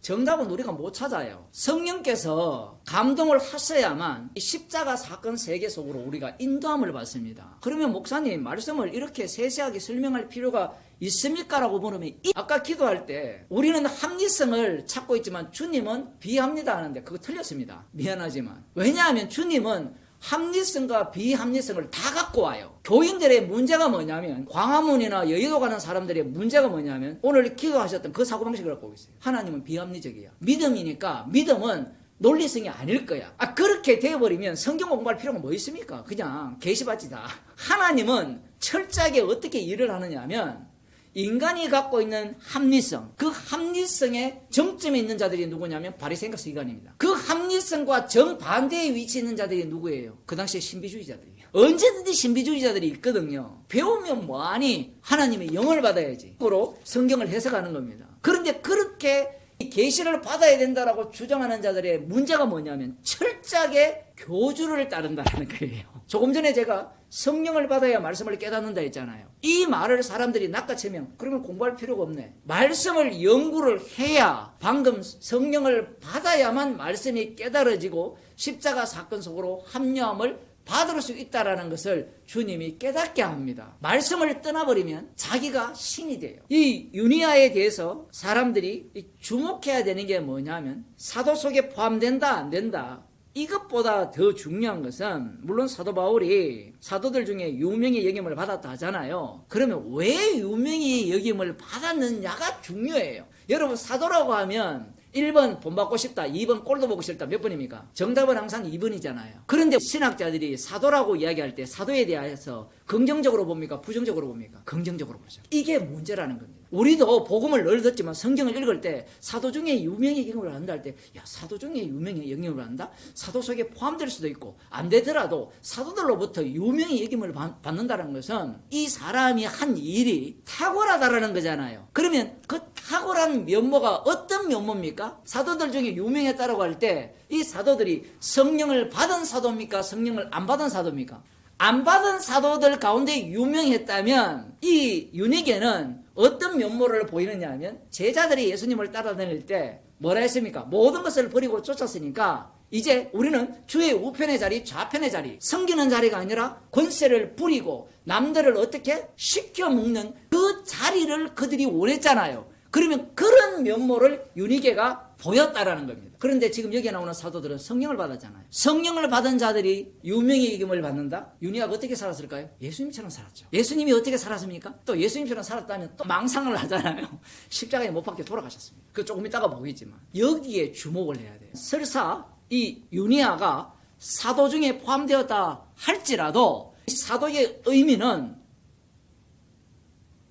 정답은 우리가 못 찾아요. 성령께서 감동을 하셔야만 십자가 사건 세계 속으로 우리가 인도함을 받습니다. 그러면 목사님, 말씀을 이렇게 세세하게 설명할 필요가 있습니까? 라고 물으면, 아까 기도할 때 우리는 합리성을 찾고 있지만 주님은 비합니다 하는데 그거 틀렸습니다. 미안하지만. 왜냐하면 주님은 합리성과 비합리성을 다 갖고 와요. 교인들의 문제가 뭐냐면, 광화문이나 여의도 가는 사람들의 문제가 뭐냐면, 오늘 기도하셨던 그 사고방식을 갖고 있어요. 하나님은 비합리적이야. 믿음이니까 믿음은 논리성이 아닐 거야. 그렇게 되어버리면 성경 공부할 필요가 뭐 있습니까? 그냥 계시받지다. 하나님은 철저하게 어떻게 일을 하느냐 하면, 인간이 갖고 있는 합리성, 그 합리성의 정점에 있는 자들이 누구냐면 바리새인과 서기관입니다. 그 합리성과 정반대에 위치해 있는 자들이 누구예요? 그 당시에 신비주의자들이에요. 언제든지 신비주의자들이 있거든요. 배우면 뭐하니? 하나님의 영을 받아야지. 그로 성경을 해석하는 겁니다. 그런데 그렇게 계시를 받아야 된다라고 주장하는 자들의 문제가 뭐냐면 철저하게 교주를 따른다는 거예요. 조금 전에 제가 성령을 받아야 말씀을 깨닫는다 했잖아요. 이 말을 사람들이 낚아채면 그러면 공부할 필요가 없네. 말씀을 연구를 해야, 방금 성령을 받아야만 말씀이 깨달아지고 십자가 사건 속으로 합류함을 받을 수 있다는 것을 주님이 깨닫게 합니다. 말씀을 떠나버리면 자기가 신이 돼요. 이 유니아에 대해서 사람들이 주목해야 되는 게 뭐냐면, 사도 속에 포함된다 안 된다, 이것보다 더 중요한 것은, 물론 사도 바울이 사도들 중에 유명의 여김을 받았다 하잖아요. 그러면 왜 유명의 여김을 받았느냐가 중요해요. 여러분, 사도라고 하면 1번 본받고 싶다, 2번 꼴도 보고 싶다, 몇 번입니까? 정답은 항상 2번이잖아요. 그런데 신학자들이 사도라고 이야기할 때 사도에 대해서 긍정적으로 봅니까? 부정적으로 봅니까? 긍정적으로 보죠. 이게 문제라는 겁니다. 우리도 복음을 늘 듣지만 성경을 읽을 때 사도 중에 유명의 영역을 한다 할 때, 야, 사도 중에 유명의 영역을 한다? 사도 속에 포함될 수도 있고 안 되더라도 사도들로부터 유명의 영역을 받는다는 것은 이 사람이 한 일이 탁월하다라는 거잖아요. 그러면 그 탁월한 면모가 어떤 면모입니까? 사도들 중에 유명했다라고 할 때 이 사도들이 성령을 받은 사도입니까? 성령을 안 받은 사도입니까? 안 받은 사도들 가운데 유명했다면 이 유니게는 어떤 면모를 보이느냐 하면, 제자들이 예수님을 따라다닐 때 뭐라 했습니까? 모든 것을 버리고 쫓았으니까 이제 우리는 주의 우편의 자리, 좌편의 자리, 섬기는 자리가 아니라 권세를 부리고 남들을 어떻게 시켜먹는 그 자리를 그들이 원했잖아요. 그러면 그런 면모를 유니게가 보였다라는 겁니다. 그런데 지금 여기에 나오는 사도들은 성령을 받았잖아요. 성령을 받은 자들이 유명의 이김을 받는다? 유니아가 어떻게 살았을까요? 예수님처럼 살았죠. 예수님이 어떻게 살았습니까? 또 예수님처럼 살았다면 또 망상을 하잖아요. 십자가에 못 박혀 돌아가셨습니다. 그 조금 이따가 보겠지만 여기에 주목을 해야 돼요. 설사 이 유니아가 사도 중에 포함되었다 할지라도 사도의 의미는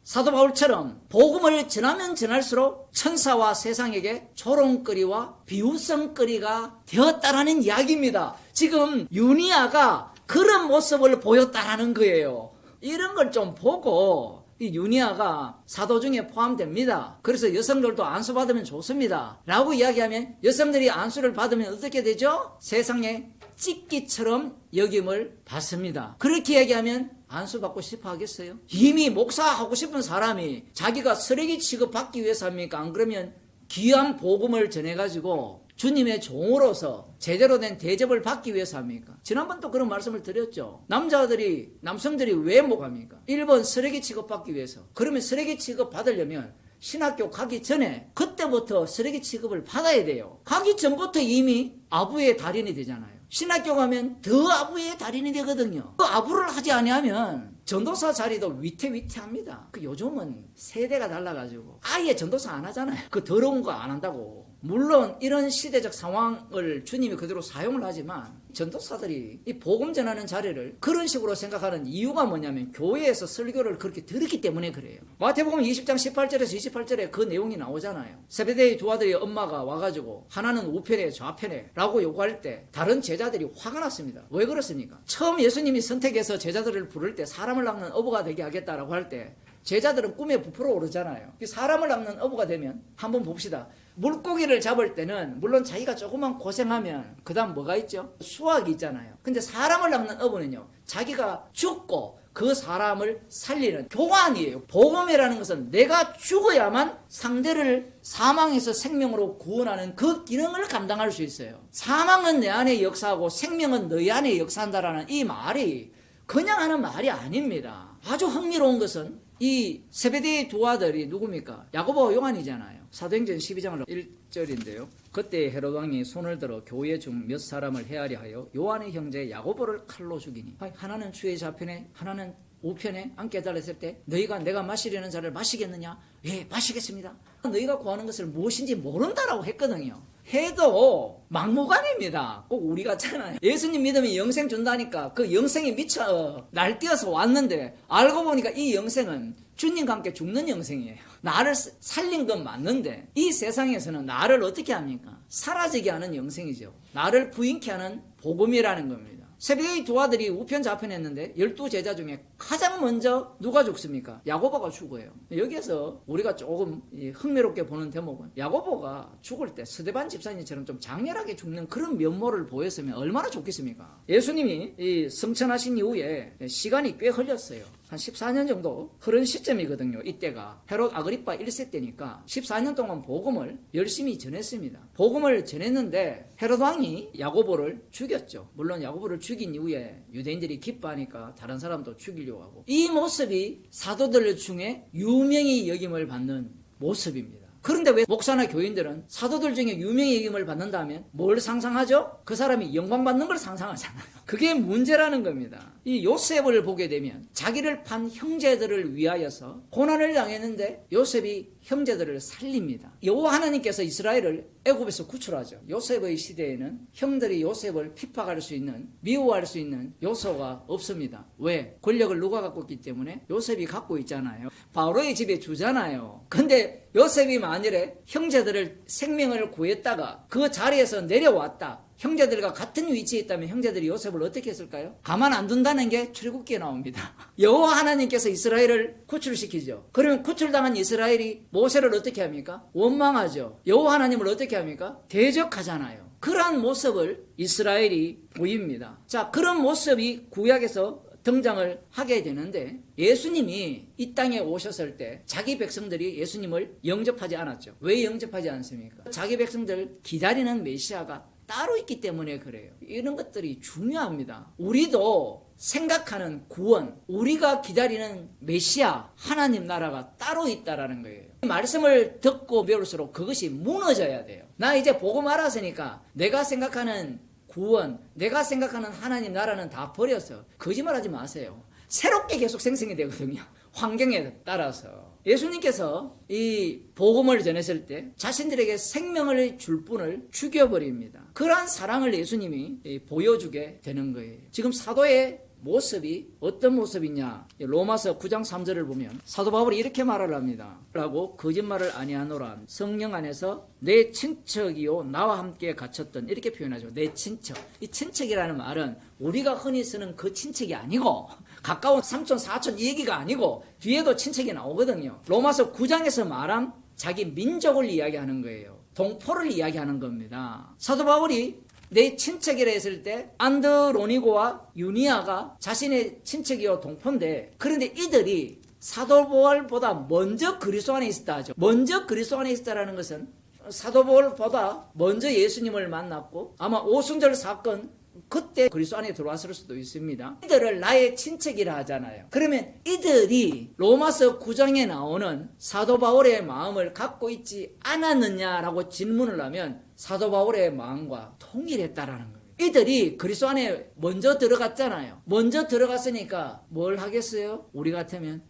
사도 바울처럼 복음을 전하면 전할수록 천사와 세상에게 조롱거리와 비웃음거리가 되었다라는 이야기입니다. 지금 유니아가 그런 모습을 보였다라는 거예요. 이런 걸 좀 보고, 이 유니아가 사도 중에 포함됩니다. 그래서 여성들도 안수 받으면 좋습니다 라고 이야기하면, 여성들이 안수를 받으면 어떻게 되죠? 세상에 찍기처럼 여김을 받습니다. 그렇게 얘기하면 안수받고 싶어 하겠어요? 이미 목사하고 싶은 사람이 자기가 쓰레기 취급받기 위해서 합니까? 안 그러면 귀한 복음을 전해가지고 주님의 종으로서 제대로 된 대접을 받기 위해서 합니까? 지난번도 그런 말씀을 드렸죠. 남성들이 왜 목합니까? 1번 쓰레기 취급받기 위해서. 그러면 쓰레기 취급 받으려면 신학교 가기 전에 그때부터 쓰레기 취급을 받아야 돼요. 가기 전부터 이미 아부의 달인이 되잖아요. 신학교 가면 더 아부의 달인이 되거든요. 그 아부를 하지 아니하면 전도사 자리도 위태위태합니다. 요즘은 세대가 달라가지고 아예 전도사 안 하잖아요. 그 더러운 거 안 한다고. 물론 이런 시대적 상황을 주님이 그대로 사용을 하지만 전도사들이 이 복음 전하는 자리를 그런 식으로 생각하는 이유가 뭐냐면 교회에서 설교를 그렇게 들었기 때문에 그래요. 마태복음 20장 18절에서 28절에 그 내용이 나오잖아요. 세베대의 두 아들의 엄마가 와가지고 하나는 우편에 좌편에 라고 요구할 때 다른 제자들이 화가 났습니다. 왜 그렇습니까? 처음 예수님이 선택해서 제자들을 부를 때 사람을 낚는 어부가 되게 하겠다라고 할 때 제자들은 꿈에 부풀어 오르잖아요. 사람을 낚는 어부가 되면 한번 봅시다. 물고기를 잡을 때는 물론 자기가 조금만 고생하면 그 다음 뭐가 있죠? 수확이 있잖아요. 근데 사람을 낚는 어부는요, 자기가 죽고 그 사람을 살리는 교환이에요. 복음이라는 것은 내가 죽어야만 상대를 사망에서 생명으로 구원하는 그 기능을 감당할 수 있어요. 사망은 내 안에 역사하고 생명은 너희 안에 역사한다라는 이 말이 그냥 하는 말이 아닙니다. 아주 흥미로운 것은 이 세베대의 두 아들이 누굽니까? 야고보와 요한이잖아요. 사도행전 12장 1절인데요. 그때 헤롯 왕이 손을 들어 교회 중 몇 사람을 헤아려 하여 요한의 형제 야고보를 칼로 죽이니 하나는 주의 좌편에 하나는 우편에 앉게 달랬을 때 너희가 내가 마시려는 자를 마시겠느냐? 예, 마시겠습니다. 너희가 구하는 것을 무엇인지 모른다라고 했거든요. 해도 막무가내입니다. 꼭 우리 같잖아요. 예수님 믿으면 영생 준다니까 그 영생이 미쳐 날뛰어서 왔는데 알고 보니까 이 영생은 주님과 함께 죽는 영생이에요. 나를 살린 건 맞는데 이 세상에서는 나를 어떻게 합니까? 사라지게 하는 영생이죠. 나를 부인케 하는 복음이라는 겁니다. 세베대의 두 아들이 우편 좌편했는데 12제자 중에 가장 먼저 누가 죽습니까? 야고보가 죽어요. 여기에서 우리가 조금 흥미롭게 보는 대목은 야고보가 죽을 때 스데반 집사님처럼 좀 장렬하게 죽는 그런 면모를 보였으면 얼마나 좋겠습니까? 예수님이 성천하신 이후에 시간이 꽤 흘렸어요. 한 14년 정도 흐른 시점이거든요. 이때가 헤롯 아그리파 1세 때니까 14년 동안 복음을 열심히 전했습니다. 복음을 전했는데 헤롯 왕이 야고보를 죽였죠. 물론 야고보를 죽인 이후에 유대인들이 기뻐하니까 다른 사람도 죽이려고 하고, 이 모습이 사도들 중에 유명히 여김을 받는 모습입니다. 그런데 왜 목사나 교인들은 사도들 중에 유명히 여김을 받는다면 뭘 상상하죠? 그 사람이 영광받는 걸 상상하잖아요. 그게 문제라는 겁니다. 이 요셉을 보게 되면 자기를 판 형제들을 위하여서 고난을 당했는데 요셉이 형제들을 살립니다. 여호와 하나님께서 이스라엘을 애굽에서 구출하죠. 요셉의 시대에는 형들이 요셉을 핍박할 수 있는, 미워할 수 있는 요소가 없습니다. 왜? 권력을 누가 갖고 있기 때문에 요셉이 갖고 있잖아요. 바로의 집에 주잖아요. 근데 요셉이 만일에 형제들을 생명을 구했다가 그 자리에서 내려왔다, 형제들과 같은 위치에 있다면 형제들이 요셉을 어떻게 했을까요? 가만 안 둔다는 게 출애굽기에 나옵니다. 여호와 하나님께서 이스라엘을 구출시키죠. 그러면 구출당한 이스라엘이 모세를 어떻게 합니까? 원망하죠. 여호와 하나님을 어떻게 합니까? 대적하잖아요. 그러한 모습을 이스라엘이 보입니다. 자, 그런 모습이 구약에서 등장을 하게 되는데 예수님이 이 땅에 오셨을 때 자기 백성들이 예수님을 영접하지 않았죠. 왜 영접하지 않습니까? 자기 백성들 기다리는 메시아가 따로 있기 때문에 그래요. 이런 것들이 중요합니다. 우리도 생각하는 구원, 우리가 기다리는 메시아, 하나님 나라가 따로 있다라는 거예요. 말씀을 듣고 배울수록 그것이 무너져야 돼요. 나 이제 복음 알았으니까 내가 생각하는 구원, 내가 생각하는 하나님 나라는 다 버려서 거짓말하지 마세요. 새롭게 계속 생성이 되거든요. 환경에 따라서. 예수님께서 이 복음을 전했을 때 자신들에게 생명을 줄 분을 죽여버립니다. 그러한 사랑을 예수님이 보여주게 되는 거예요. 지금 사도의 모습이 어떤 모습이냐? 로마서 9장 3절을 보면 사도 바울이 이렇게 말을 합니다. 라고 거짓말을 아니하노라. 성령 안에서 내 친척이요 나와 함께 갇혔던, 이렇게 표현하죠. 내 친척. 이 친척이라는 말은 우리가 흔히 쓰는 그 친척이 아니고 가까운 삼촌 사촌 이 얘기가 아니고 뒤에도 친척이 나오거든요. 로마서 9장에서 말한 자기 민족을 이야기하는 거예요. 동포를 이야기하는 겁니다. 사도 바울이 내 친척이라 했을 때 안드로니고와 유니아가 자신의 친척이요 동포인데, 그런데 이들이 사도 바울보다 먼저 그리스도 안에 있었다 하죠. 먼저 그리스도 안에 있었다라는 것은 사도 바울보다 먼저 예수님을 만났고 아마 오순절 사건 그때 그리스도 안에 들어왔을 수도 있습니다. 이들을 나의 친척이라 하잖아요. 그러면 이들이 로마서 9장에 나오는 사도 바울의 마음을 갖고 있지 않았느냐라고 질문을 하면 사도 바울의 마음과 통일했다라는 거예요. 이들이 그리스도 안에 먼저 들어갔잖아요. 먼저 들어갔으니까 뭘 하겠어요? 우리 같으면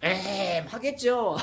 하겠죠.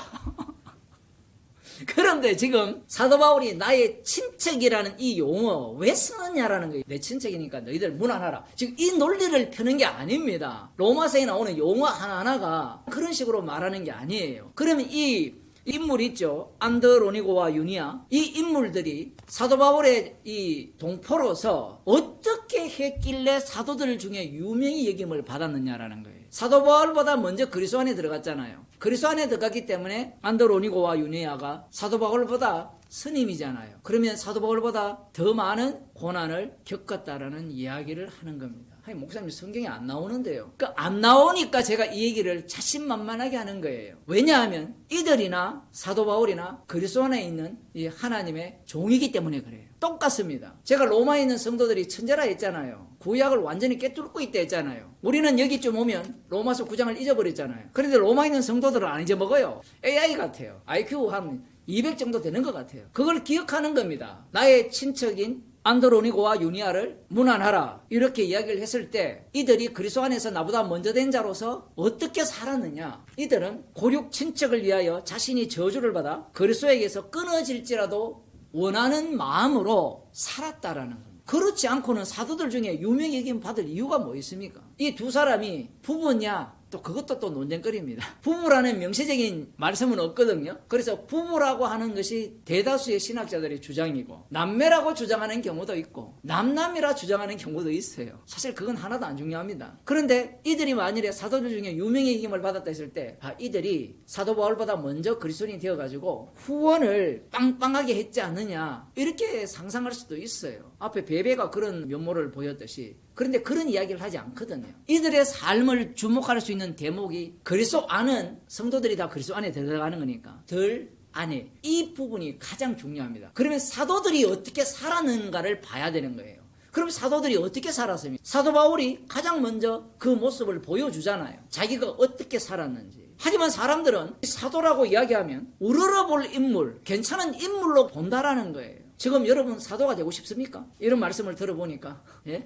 그런데 지금 사도 바울이 나의 친척이라는 이 용어 왜 쓰느냐라는 거예요. 내 친척이니까 너희들 문안하라. 지금 이 논리를 펴는 게 아닙니다. 로마서에 나오는 용어 하나하나가 그런 식으로 말하는 게 아니에요. 그러면 이 인물 있죠. 안드로니고와 유니아. 이 인물들이 사도 바울의 이 동포로서 어떻게 했길래 사도들 중에 유명히 여김을 받았느냐라는 거예요. 사도 바울보다 먼저 그리스도 안에 들어갔잖아요. 그리스도 안에 들어갔기 때문에 안드로니고와 유니아가 사도 바울보다 스님이잖아요. 그러면 사도 바울보다 더 많은 고난을 겪었다라는 이야기를 하는 겁니다. 아니, 목사님 성경에 안 나오는데요. 그러니까 안 나오니까 제가 이 얘기를 자신만만하게 하는 거예요. 왜냐하면 이들이나 사도 바울이나 그리스도 안에 있는 이 하나님의 종이기 때문에 그래요. 똑같습니다. 제가 로마에 있는 성도들이 천재라 했잖아요. 구약을 완전히 깨뚫고 있다 했잖아요. 우리는 여기쯤 오면 로마서 9장을 잊어버렸잖아요. 그런데 로마에 있는 성도들은 안 잊어먹어요. AI 같아요. IQ 한 200 정도 되는 것 같아요. 그걸 기억하는 겁니다. 나의 친척인 안드로니고와 유니아를 문안하라 이렇게 이야기를 했을 때 이들이 그리스도 안에서 나보다 먼저 된 자로서 어떻게 살았느냐. 이들은 고륙 친척을 위하여 자신이 저주를 받아 그리스도에게서 끊어질지라도 원하는 마음으로 살았다라는 겁니다. 그렇지 않고는 사도들 중에 유명히 여김 받을 이유가 뭐 있습니까? 이 두 사람이 부부냐? 또 그것도 또 논쟁거리입니다. 부부라는 명시적인 말씀은 없거든요. 그래서 부부라고 하는 것이 대다수의 신학자들의 주장이고 남매라고 주장하는 경우도 있고 남남이라 주장하는 경우도 있어요. 사실 그건 하나도 안 중요합니다. 그런데 이들이 만일에 사도들 중에 유명히 여김을 받았다 했을 때 이들이 사도 바울보다 먼저 그리스도인이 되어가지고 후원을 빵빵하게 했지 않느냐 이렇게 상상할 수도 있어요. 앞에 베베가 그런 면모를 보였듯이. 그런데 그런 이야기를 하지 않거든요. 이들의 삶을 주목할 수 있는 대목이 그리스도 안은 성도들이 다 그리스도 안에 들어가는 거니까 들 안에 이 부분이 가장 중요합니다. 그러면 사도들이 어떻게 살았는가를 봐야 되는 거예요. 그럼 사도들이 어떻게 살았습니까? 사도 바울이 가장 먼저 그 모습을 보여주잖아요. 자기가 어떻게 살았는지. 하지만 사람들은 사도라고 이야기하면 우러러볼 인물, 괜찮은 인물로 본다라는 거예요. 지금 여러분 사도가 되고 싶습니까? 이런 말씀을 들어보니까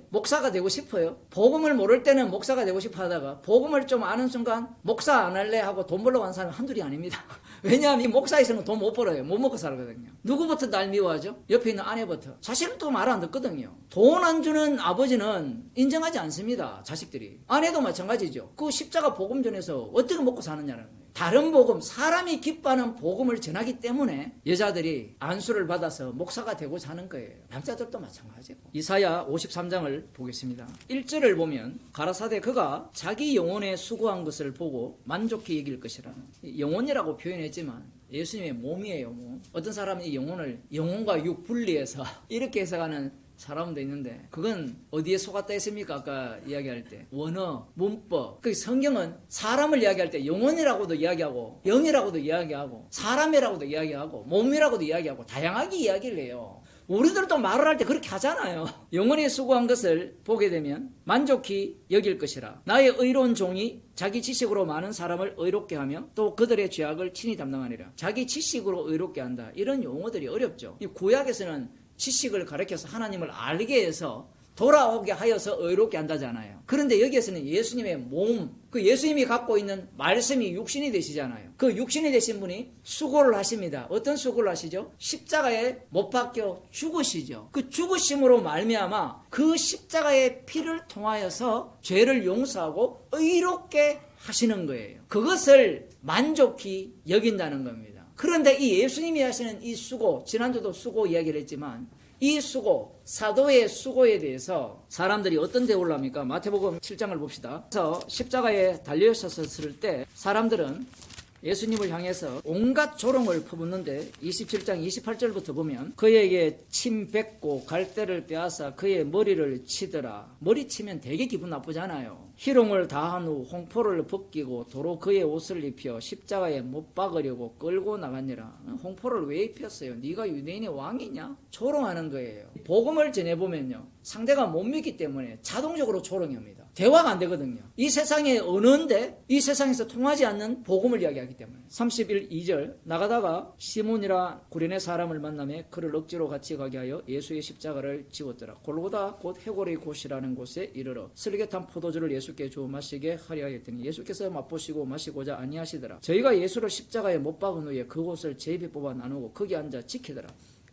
목사가 되고 싶어요. 복음을 모를 때는 목사가 되고 싶어 하다가 복음을 좀 아는 순간 목사 안 할래 하고 돈 벌러 간 사람은 한둘이 아닙니다. 왜냐하면 이 목사에서는 돈 못 벌어요. 못 먹고 살거든요. 누구부터 날 미워하죠? 옆에 있는 아내부터. 사실은 또 말 안 듣거든요. 돈 안 주는 아버지는 인정하지 않습니다. 자식들이. 아내도 마찬가지죠. 그 십자가 복음 전에서 어떻게 먹고 사느냐는 거예요. 다른 복음, 사람이 기뻐하는 복음을 전하기 때문에 여자들이 안수를 받아서 목사가 되고자 하는 거예요. 남자들도 마찬가지고. 이사야 53장을 보겠습니다. 1절을 보면 가라사대 그가 자기 영혼에 수고한 것을 보고 만족히 여길 것이라. 영혼이라고 표현했지만 예수님의 몸이에요. 몸. 어떤 사람은 이 영혼을 영혼과 육 분리해서 이렇게 해석하는 사람도 있는데 그건 어디에 속았다 했습니까? 아까 이야기할 때 원어, 문법. 그 성경은 사람을 이야기할 때 영혼이라고도 이야기하고 영이라고도 이야기하고 사람이라고도 이야기하고 몸이라고도 이야기하고 다양하게 이야기를 해요. 우리들도 말을 할 때 그렇게 하잖아요. 영혼이 수고한 것을 보게 되면 만족히 여길 것이라. 나의 의로운 종이 자기 지식으로 많은 사람을 의롭게 하며 또 그들의 죄악을 친히 담당하리라. 자기 지식으로 의롭게 한다. 이런 용어들이 어렵죠. 이 구약에서는 지식을 가르쳐서 하나님을 알게 해서 돌아오게 하여서 의롭게 한다잖아요. 그런데 여기에서는 예수님의 몸, 그 예수님이 갖고 있는 말씀이 육신이 되시잖아요. 그 육신이 되신 분이 수고를 하십니다. 어떤 수고를 하시죠? 십자가에 못 박혀 죽으시죠. 그 죽으심으로 말미암아 그 십자가의 피를 통하여서 죄를 용서하고 의롭게 하시는 거예요. 그것을 만족히 여긴다는 겁니다. 그런데 이 예수님이 하시는 이 수고, 지난주도 수고 이야기를 했지만 이 수고, 사도의 수고에 대해서 사람들이 어떤 대우를 합니까? 마태복음 7장을 봅시다. 그래서 십자가에 달려있었을 때 사람들은 예수님을 향해서 온갖 조롱을 퍼붓는데 27장 28절부터 보면 그에게 침 뱉고 갈대를 빼앗아 그의 머리를 치더라. 머리 치면 되게 기분 나쁘잖아요. 희롱을 다한 후 홍포를 벗기고 도로 그의 옷을 입혀 십자가에 못 박으려고 끌고 나가니라. 홍포를 왜 입혔어요? 네가 유대인의 왕이냐? 조롱하는 거예요. 복음을 전해보면요, 상대가 못 믿기 때문에 자동적으로 조롱이 옵니다. 대화가 안 되거든요. 이 세상에 언어인데 이 세상에서 통하지 않는 복음을 이야기하기 때문에. 31~2절 나가다가 시몬이라 구레네 사람을 만나매 그를 억지로 같이 가게 하여 예수의 십자가를 지웠더라. 골고다 곧 해골의 곳이라는 곳에 이르러 슬개탄 포도주를 예수께 주어 마시게 하려 하였더니 예수께서 맛보시고 마시고자 아니하시더라. 저희가 예수를 십자가에 못 박은 후에 그곳을 제비 뽑아 나누고 거기 앉아 지키더라.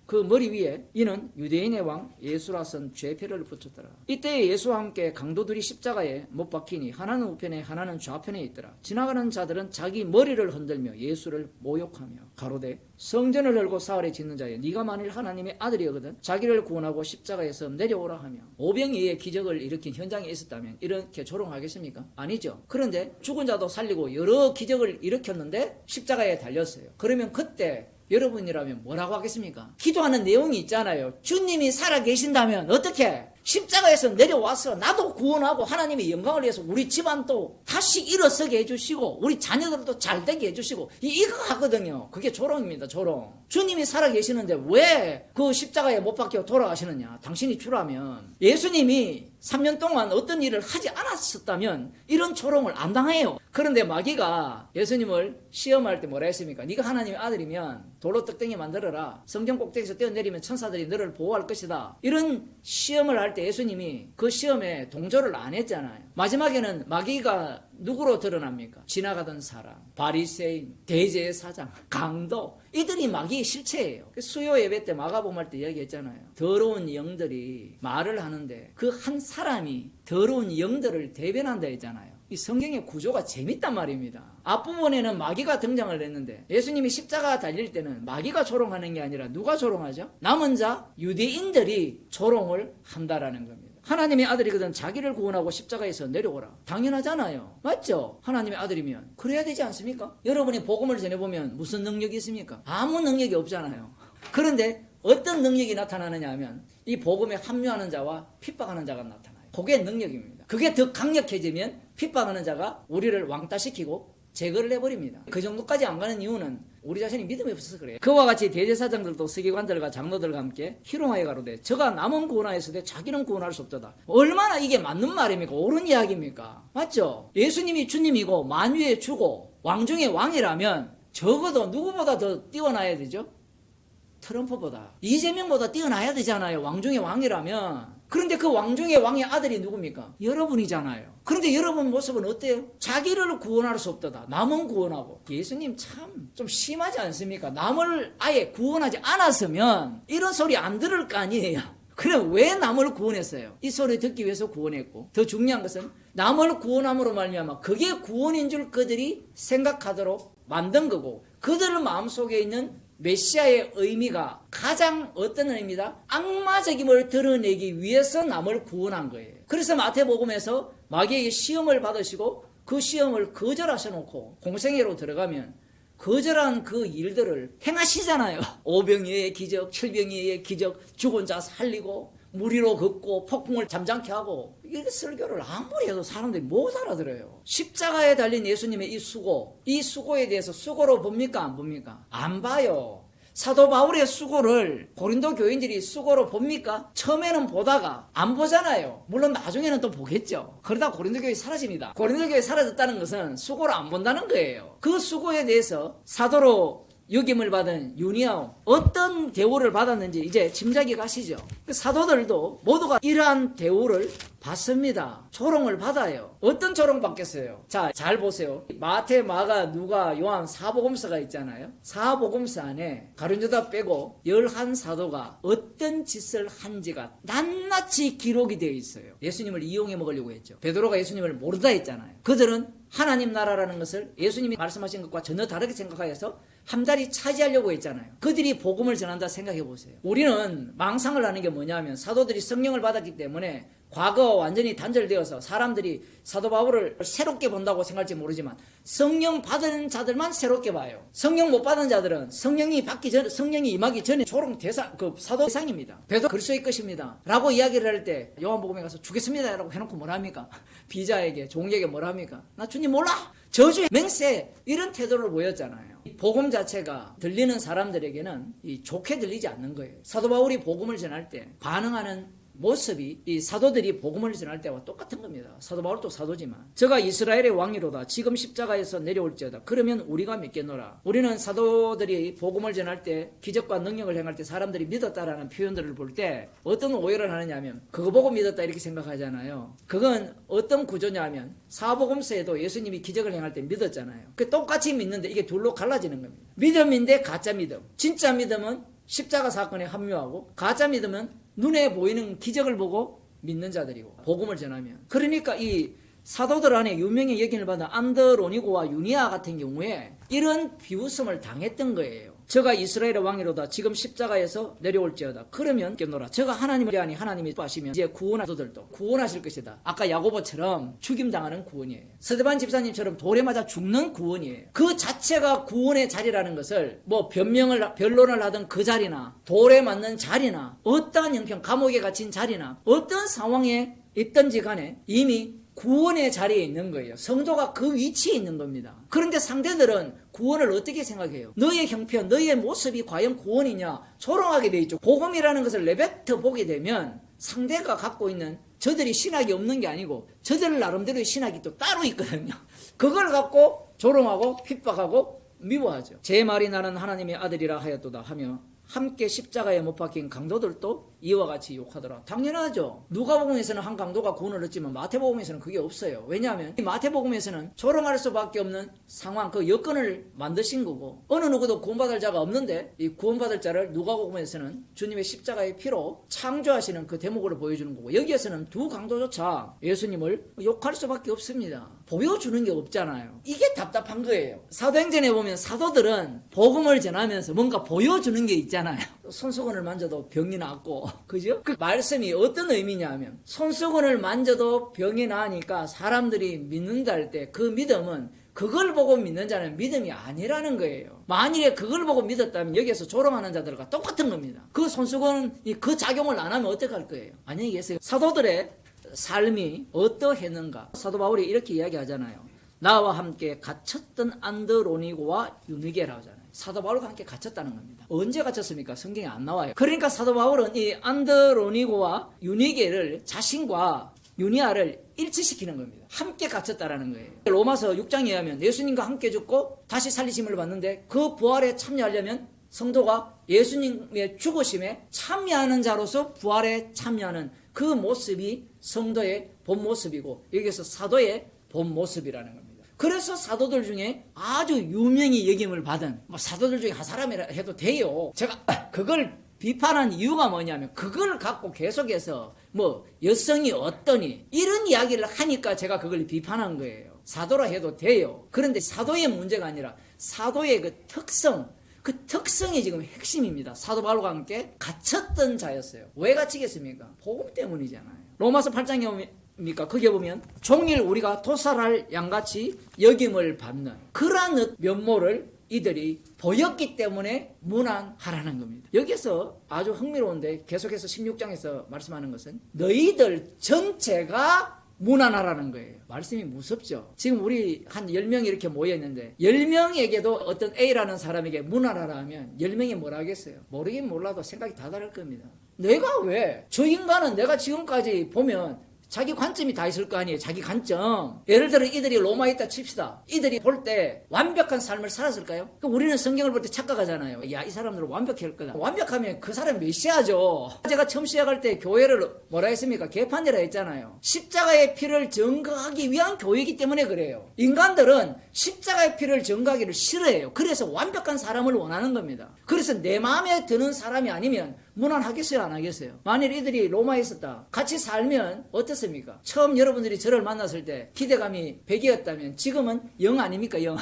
그 머리 위에 이는 유대인의 왕 예수라 쓴 죄패를 붙였더라. 이때 예수와 함께 강도들이 십자가에 못 박히니 하나는 우편에 하나는 좌편에 있더라. 지나가는 자들은 자기 머리를 흔들며 예수를 모욕하며 가로되 성전을 헐고 사흘에 짓는 자여 네가 만일 하나님의 아들이거든 자기를 구원하고 십자가에서 내려오라 하며 오병이의 기적을 일으킨 현장에 있었다면 이렇게 조롱하겠습니까? 아니죠. 그런데 죽은 자도 살리고 여러 기적을 일으켰는데 십자가에 달렸어요. 그러면 그때 여러분이라면 뭐라고 하겠습니까? 기도하는 내용이 있잖아요. 주님이 살아계신다면 어떻게? 십자가에서 내려와서 나도 구원하고 하나님의 영광을 위해서 우리 집안도 다시 일어서게 해주시고 우리 자녀들도 잘되게 해주시고 이거 하거든요. 그게 조롱입니다. 조롱. 주님이 살아계시는데 왜 그 십자가에 못 박혀 돌아가시느냐? 당신이 주라면. 예수님이 3년 동안 어떤 일을 하지 않았었다면 이런 조롱을 안 당해요. 그런데 마귀가 예수님을 시험할 때 뭐라 했습니까? 네가 하나님의 아들이면 돌로 떡덩이 만들어라. 성경 꼭대기에서 뛰어내리면 천사들이 너를 보호할 것이다. 이런 시험을 할 때 예수님이 그 시험에 동조를 안 했잖아요. 마지막에는 마귀가 누구로 드러납니까? 지나가던 사람, 바리새인, 대제사장, 강도, 이들이 마귀의 실체예요. 수요 예배 때 마가복음 할 때 이야기했잖아요. 더러운 영들이 말을 하는데 그 한 사람이 더러운 영들을 대변한다 했잖아요. 이 성경의 구조가 재밌단 말입니다. 앞부분에는 마귀가 등장을 했는데 예수님이 십자가 달릴 때는 마귀가 조롱하는 게 아니라 누가 조롱하죠? 남은 자 유대인들이 조롱을 한다라는 겁니다. 하나님의 아들이거든 자기를 구원하고 십자가에서 내려오라. 당연하잖아요. 맞죠? 하나님의 아들이면 그래야 되지 않습니까? 여러분이 복음을 전해보면 무슨 능력이 있습니까? 아무 능력이 없잖아요. 그런데 어떤 능력이 나타나느냐 하면 이 복음에 합류하는 자와 핍박하는 자가 나타나요. 그게 능력입니다. 그게 더 강력해지면 핍박하는 자가 우리를 왕따시키고 제거를 해버립니다. 그 정도까지 안 가는 이유는 우리 자신이 믿음이 없어서 그래요. 그와 같이 대제사장들도 서기관들과 장로들과 함께 희롱하여 가로되 저가 남은 구원하였으되 자기는 구원할 수 없도다. 얼마나 이게 맞는 말입니까? 옳은 이야기입니까? 맞죠? 예수님이 주님이고 만유의 주고 왕중의 왕이라면 적어도 누구보다 더 뛰어나야 되죠? 트럼프보다, 이재명보다 뛰어나야 되잖아요. 왕중의 왕이라면. 그런데 그 왕중의 왕의 아들이 누굽니까? 여러분이잖아요. 그런데 여러분 모습은 어때요? 자기를 구원할 수 없다다. 남은 구원하고. 예수님 참 좀 심하지 않습니까? 남을 아예 구원하지 않았으면 이런 소리 안 들을 거 아니에요. 그럼 왜 남을 구원했어요? 이 소리 듣기 위해서 구원했고, 더 중요한 것은 남을 구원함으로 말미암아 그게 구원인 줄 그들이 생각하도록 만든 거고, 그들 마음속에 있는 메시아의 의미가 가장 어떤 의미다? 악마적임을 드러내기 위해서 남을 구원한 거예요. 그래서 마태복음에서 마귀에게 시험을 받으시고 그 시험을 거절하셔놓고 공생애로 들어가면 거절한 그 일들을 행하시잖아요. 오병이어의 기적, 칠병이어의 기적, 죽은 자 살리고 무리로 걷고 폭풍을 잠잠케 하고, 이 설교를 아무리 해도 사람들이 못 알아들어요. 십자가에 달린 예수님의 이 수고, 이 수고에 대해서 수고로 봅니까? 안 봅니까? 안 봐요. 사도 바울의 수고를 고린도 교인들이 수고로 봅니까? 처음에는 보다가 안 보잖아요. 물론 나중에는 또 보겠죠. 그러다 고린도 교회 사라집니다. 고린도 교회 사라졌다는 것은 수고를 안 본다는 거예요. 그 수고에 대해서 사도로 역임을 받은 유니아오 어떤 대우를 받았는지 이제 짐작이 가시죠. 사도들도 모두가 이러한 대우를 받습니다. 조롱을 받아요. 어떤 조롱 받겠어요? 자, 잘 보세요. 마태, 마가, 누가, 요한 사복음서가 있잖아요. 사복음서 안에 가룟유다 빼고 11사도가 어떤 짓을 한지가 낱낱이 기록이 되어 있어요. 예수님을 이용해 먹으려고 했죠. 베드로가 예수님을 모르다 했잖아요. 그들은 하나님 나라라는 것을 예수님이 말씀하신 것과 전혀 다르게 생각하여서 한 자리 차지하려고 했잖아요. 그들이 복음을 전한다 생각해 보세요. 우리는 망상을 하는 게 뭐냐면 사도들이 성령을 받았기 때문에 과거 완전히 단절되어서 사람들이 사도 바울을 새롭게 본다고 생각할지 모르지만 성령 받은 자들만 새롭게 봐요. 성령 못 받은 자들은 성령이 임하기 전에 조롱 대상, 사도 대상입니다. 베드로 그리스도의 것입니다 라고 이야기를 할 때 요한복음에 가서 주겠습니다 라고 해놓고 뭐라 합니까? 비자에게 종에게 뭐라 합니까? 나 주님 몰라, 저주의 맹세, 이런 태도를 보였잖아요. 복음 자체가 들리는 사람들에게는 좋게 들리지 않는 거예요. 사도 바울이 복음을 전할 때 반응하는 모습이 이 사도들이 복음을 전할 때와 똑같은 겁니다. 사도 바울도 사도지만 저가 이스라엘의 왕이로다 지금 십자가에서 내려올지어다 그러면 우리가 믿겠노라. 우리는 사도들이 복음을 전할 때 기적과 능력을 행할 때 사람들이 믿었다라는 표현들을 볼 때 어떤 오해를 하느냐 하면 그거 보고 믿었다 이렇게 생각하잖아요. 그건 어떤 구조냐 하면 사복음서에도 예수님이 기적을 행할 때 믿었잖아요. 그 똑같이 믿는데 이게 둘로 갈라지는 겁니다. 믿음인데 가짜 믿음. 진짜 믿음은 십자가 사건에 합류하고 가짜 믿음은 눈에 보이는 기적을 보고 믿는 자들이고 복음을 전하면 그러니까 이 사도들 안에 유명히 여김을 받은 안드로니고와 유니아 같은 경우에 이런 비웃음을 당했던 거예요. 저가 이스라엘의 왕이로다 지금 십자가에서 내려올지어다 그러면 믿겠노라. 저가 하나님이 아니 하나님이 하시면 이제 구원하도들도 구원하실 것이다. 아까 야고보처럼 죽임당하는 구원이에요. 스데반 집사님처럼 돌에 맞아 죽는 구원이에요. 그 자체가 구원의 자리라는 것을 뭐 변론을 하던 그 자리나 돌에 맞는 자리나 어떠한 형편 감옥에 갇힌 자리나 어떤 상황에 있든지 간에 이미 구원의 자리에 있는 거예요. 성도가 그 위치에 있는 겁니다. 그런데 상대들은 구원을 어떻게 생각해요? 너의 형편, 너의 모습이 과연 구원이냐? 조롱하게 돼 있죠. 복음이라는 것을 내뱉어 보게 되면 상대가 갖고 있는 저들이 신학이 없는 게 아니고 저들 나름대로의 신학이 또 따로 있거든요. 그걸 갖고 조롱하고 핍박하고 미워하죠. 제 말이 나는 하나님의 아들이라 하였도다 하며 함께 십자가에 못 박힌 강도들도 이와 같이 욕하더라. 당연하죠. 누가복음에서는 한 강도가 구원을 얻지만 마태복음에서는 그게 없어요. 왜냐하면 이 마태복음에서는 조롱할 수밖에 없는 상황, 그 여건을 만드신 거고 어느 누구도 구원받을 자가 없는데 이 구원받을 자를 누가복음에서는 주님의 십자가의 피로 창조하시는 그 대목으로 보여주는 거고 여기에서는 두 강도조차 예수님을 욕할 수밖에 없습니다. 보여주는 게 없잖아요. 이게 답답한 거예요. 사도행전에 보면 사도들은 복음을 전하면서 뭔가 보여주는 게 있잖아요. 손수건을 만져도 병이 낫고 그죠? 그 말씀이 어떤 의미냐 하면 손수건을 만져도 병이 나으니까 사람들이 믿는다 할 때 그 믿음은 그걸 보고 믿는 자는 믿음이 아니라는 거예요. 만일에 그걸 보고 믿었다면 여기에서 조롱하는 자들과 똑같은 겁니다. 그 손수건이 그 작용을 안 하면 어떡할 거예요? 안녕히 계세요. 사도들의 삶이 어떠했는가? 사도 바울이 이렇게 이야기하잖아요. 나와 함께 갇혔던 안드로니고와 유니게라고 하잖아요. 사도 바울과 함께 갇혔다는 겁니다. 언제 갇혔습니까? 성경에 안 나와요. 그러니까 사도 바울은 이 안드로니고와 유니게를 자신과 유니아를 일치시키는 겁니다. 함께 갇혔다라는 거예요. 로마서 6장에 의하면 예수님과 함께 죽고 다시 살리심을 받는데 그 부활에 참여하려면 성도가 예수님의 죽으심에 참여하는 자로서 부활에 참여하는 그 모습이 성도의 본 모습이고 여기서 사도의 본 모습이라는 겁니다. 그래서 사도들 중에 아주 유명히 여김을 받은 사도들 중에 한 사람이라 해도 돼요. 제가 그걸 비판한 이유가 뭐냐면 그걸 갖고 계속해서 여성이 어떠니 이런 이야기를 하니까 제가 그걸 비판한 거예요. 사도라 해도 돼요. 그런데 사도의 문제가 아니라 사도의 그 특성이 지금 핵심입니다. 사도 바울과 함께 갇혔던 자였어요. 왜 갇히겠습니까? 복음 때문이잖아요. 로마서 8장에 보면 거기에 보면 종일 우리가 도살할 양같이 여김을 받는 그러한 면모를 이들이 보였기 때문에 문안하라는 겁니다. 여기서 아주 흥미로운데 계속해서 16장에서 말씀하는 것은 너희들 전체가 문안하라는 거예요. 말씀이 무섭죠. 지금 우리 한 10명이 이렇게 모여있는데 10명에게도 어떤 A라는 사람에게 문안하라 하면 10명이 뭐라 하겠어요? 모르긴 몰라도 생각이 다 다를 겁니다. 내가 왜? 저 인간은 내가 지금까지 보면 자기 관점이 다 있을 거 아니에요. 자기 관점. 예를 들어 이들이 로마에 있다 칩시다. 이들이 볼 때 완벽한 삶을 살았을까요? 우리는 성경을 볼 때 착각하잖아요. 야, 이 사람들은 완벽할 거다. 완벽하면 그 사람 메시아죠. 제가 처음 시작할 때 교회를 뭐라 했습니까? 개판이라 했잖아요. 십자가의 피를 증거하기 위한 교회이기 때문에 그래요. 인간들은 십자가의 피를 증거하기를 싫어해요. 그래서 완벽한 사람을 원하는 겁니다. 그래서 내 마음에 드는 사람이 아니면 문안하겠어요? 안 하겠어요? 만일 이들이 로마에 있었다. 같이 살면 어떻습니까? 처음 여러분들이 저를 만났을 때 기대감이 100이었다면 지금은 0 아닙니까? 0.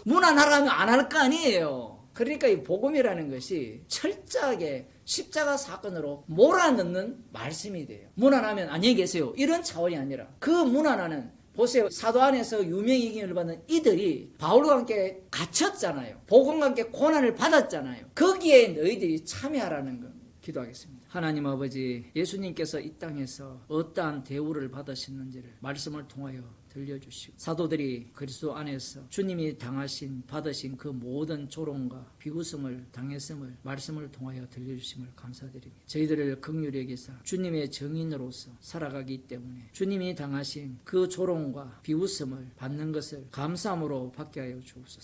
문안하라면 안 할 거 아니에요. 그러니까 이 복음이라는 것이 철저하게 십자가 사건으로 몰아넣는 말씀이 돼요. 무난하면 안녕히 계세요, 이런 차원이 아니라 그 무난하는, 보세요. 사도 안에서 유명인을 받는 이들이 바울과 함께 갇혔잖아요. 복음과 함께 고난을 받았잖아요. 거기에 너희들이 참여하라는 거 기도하겠습니다. 하나님 아버지, 예수님께서 이 땅에서 어떠한 대우를 받으셨는지를 말씀을 통하여 들려주시고, 사도들이 그리스도 안에서 주님이 당하신 받으신 그 모든 조롱과 비웃음을 당했음을 말씀을 통하여 들려주심을 감사드립니다. 저희들을 긍휼히 여기사 주님의 증인으로서 살아가기 때문에 주님이 당하신 그 조롱과 비웃음을 받는 것을 감사함으로 받게 하여 주옵소서.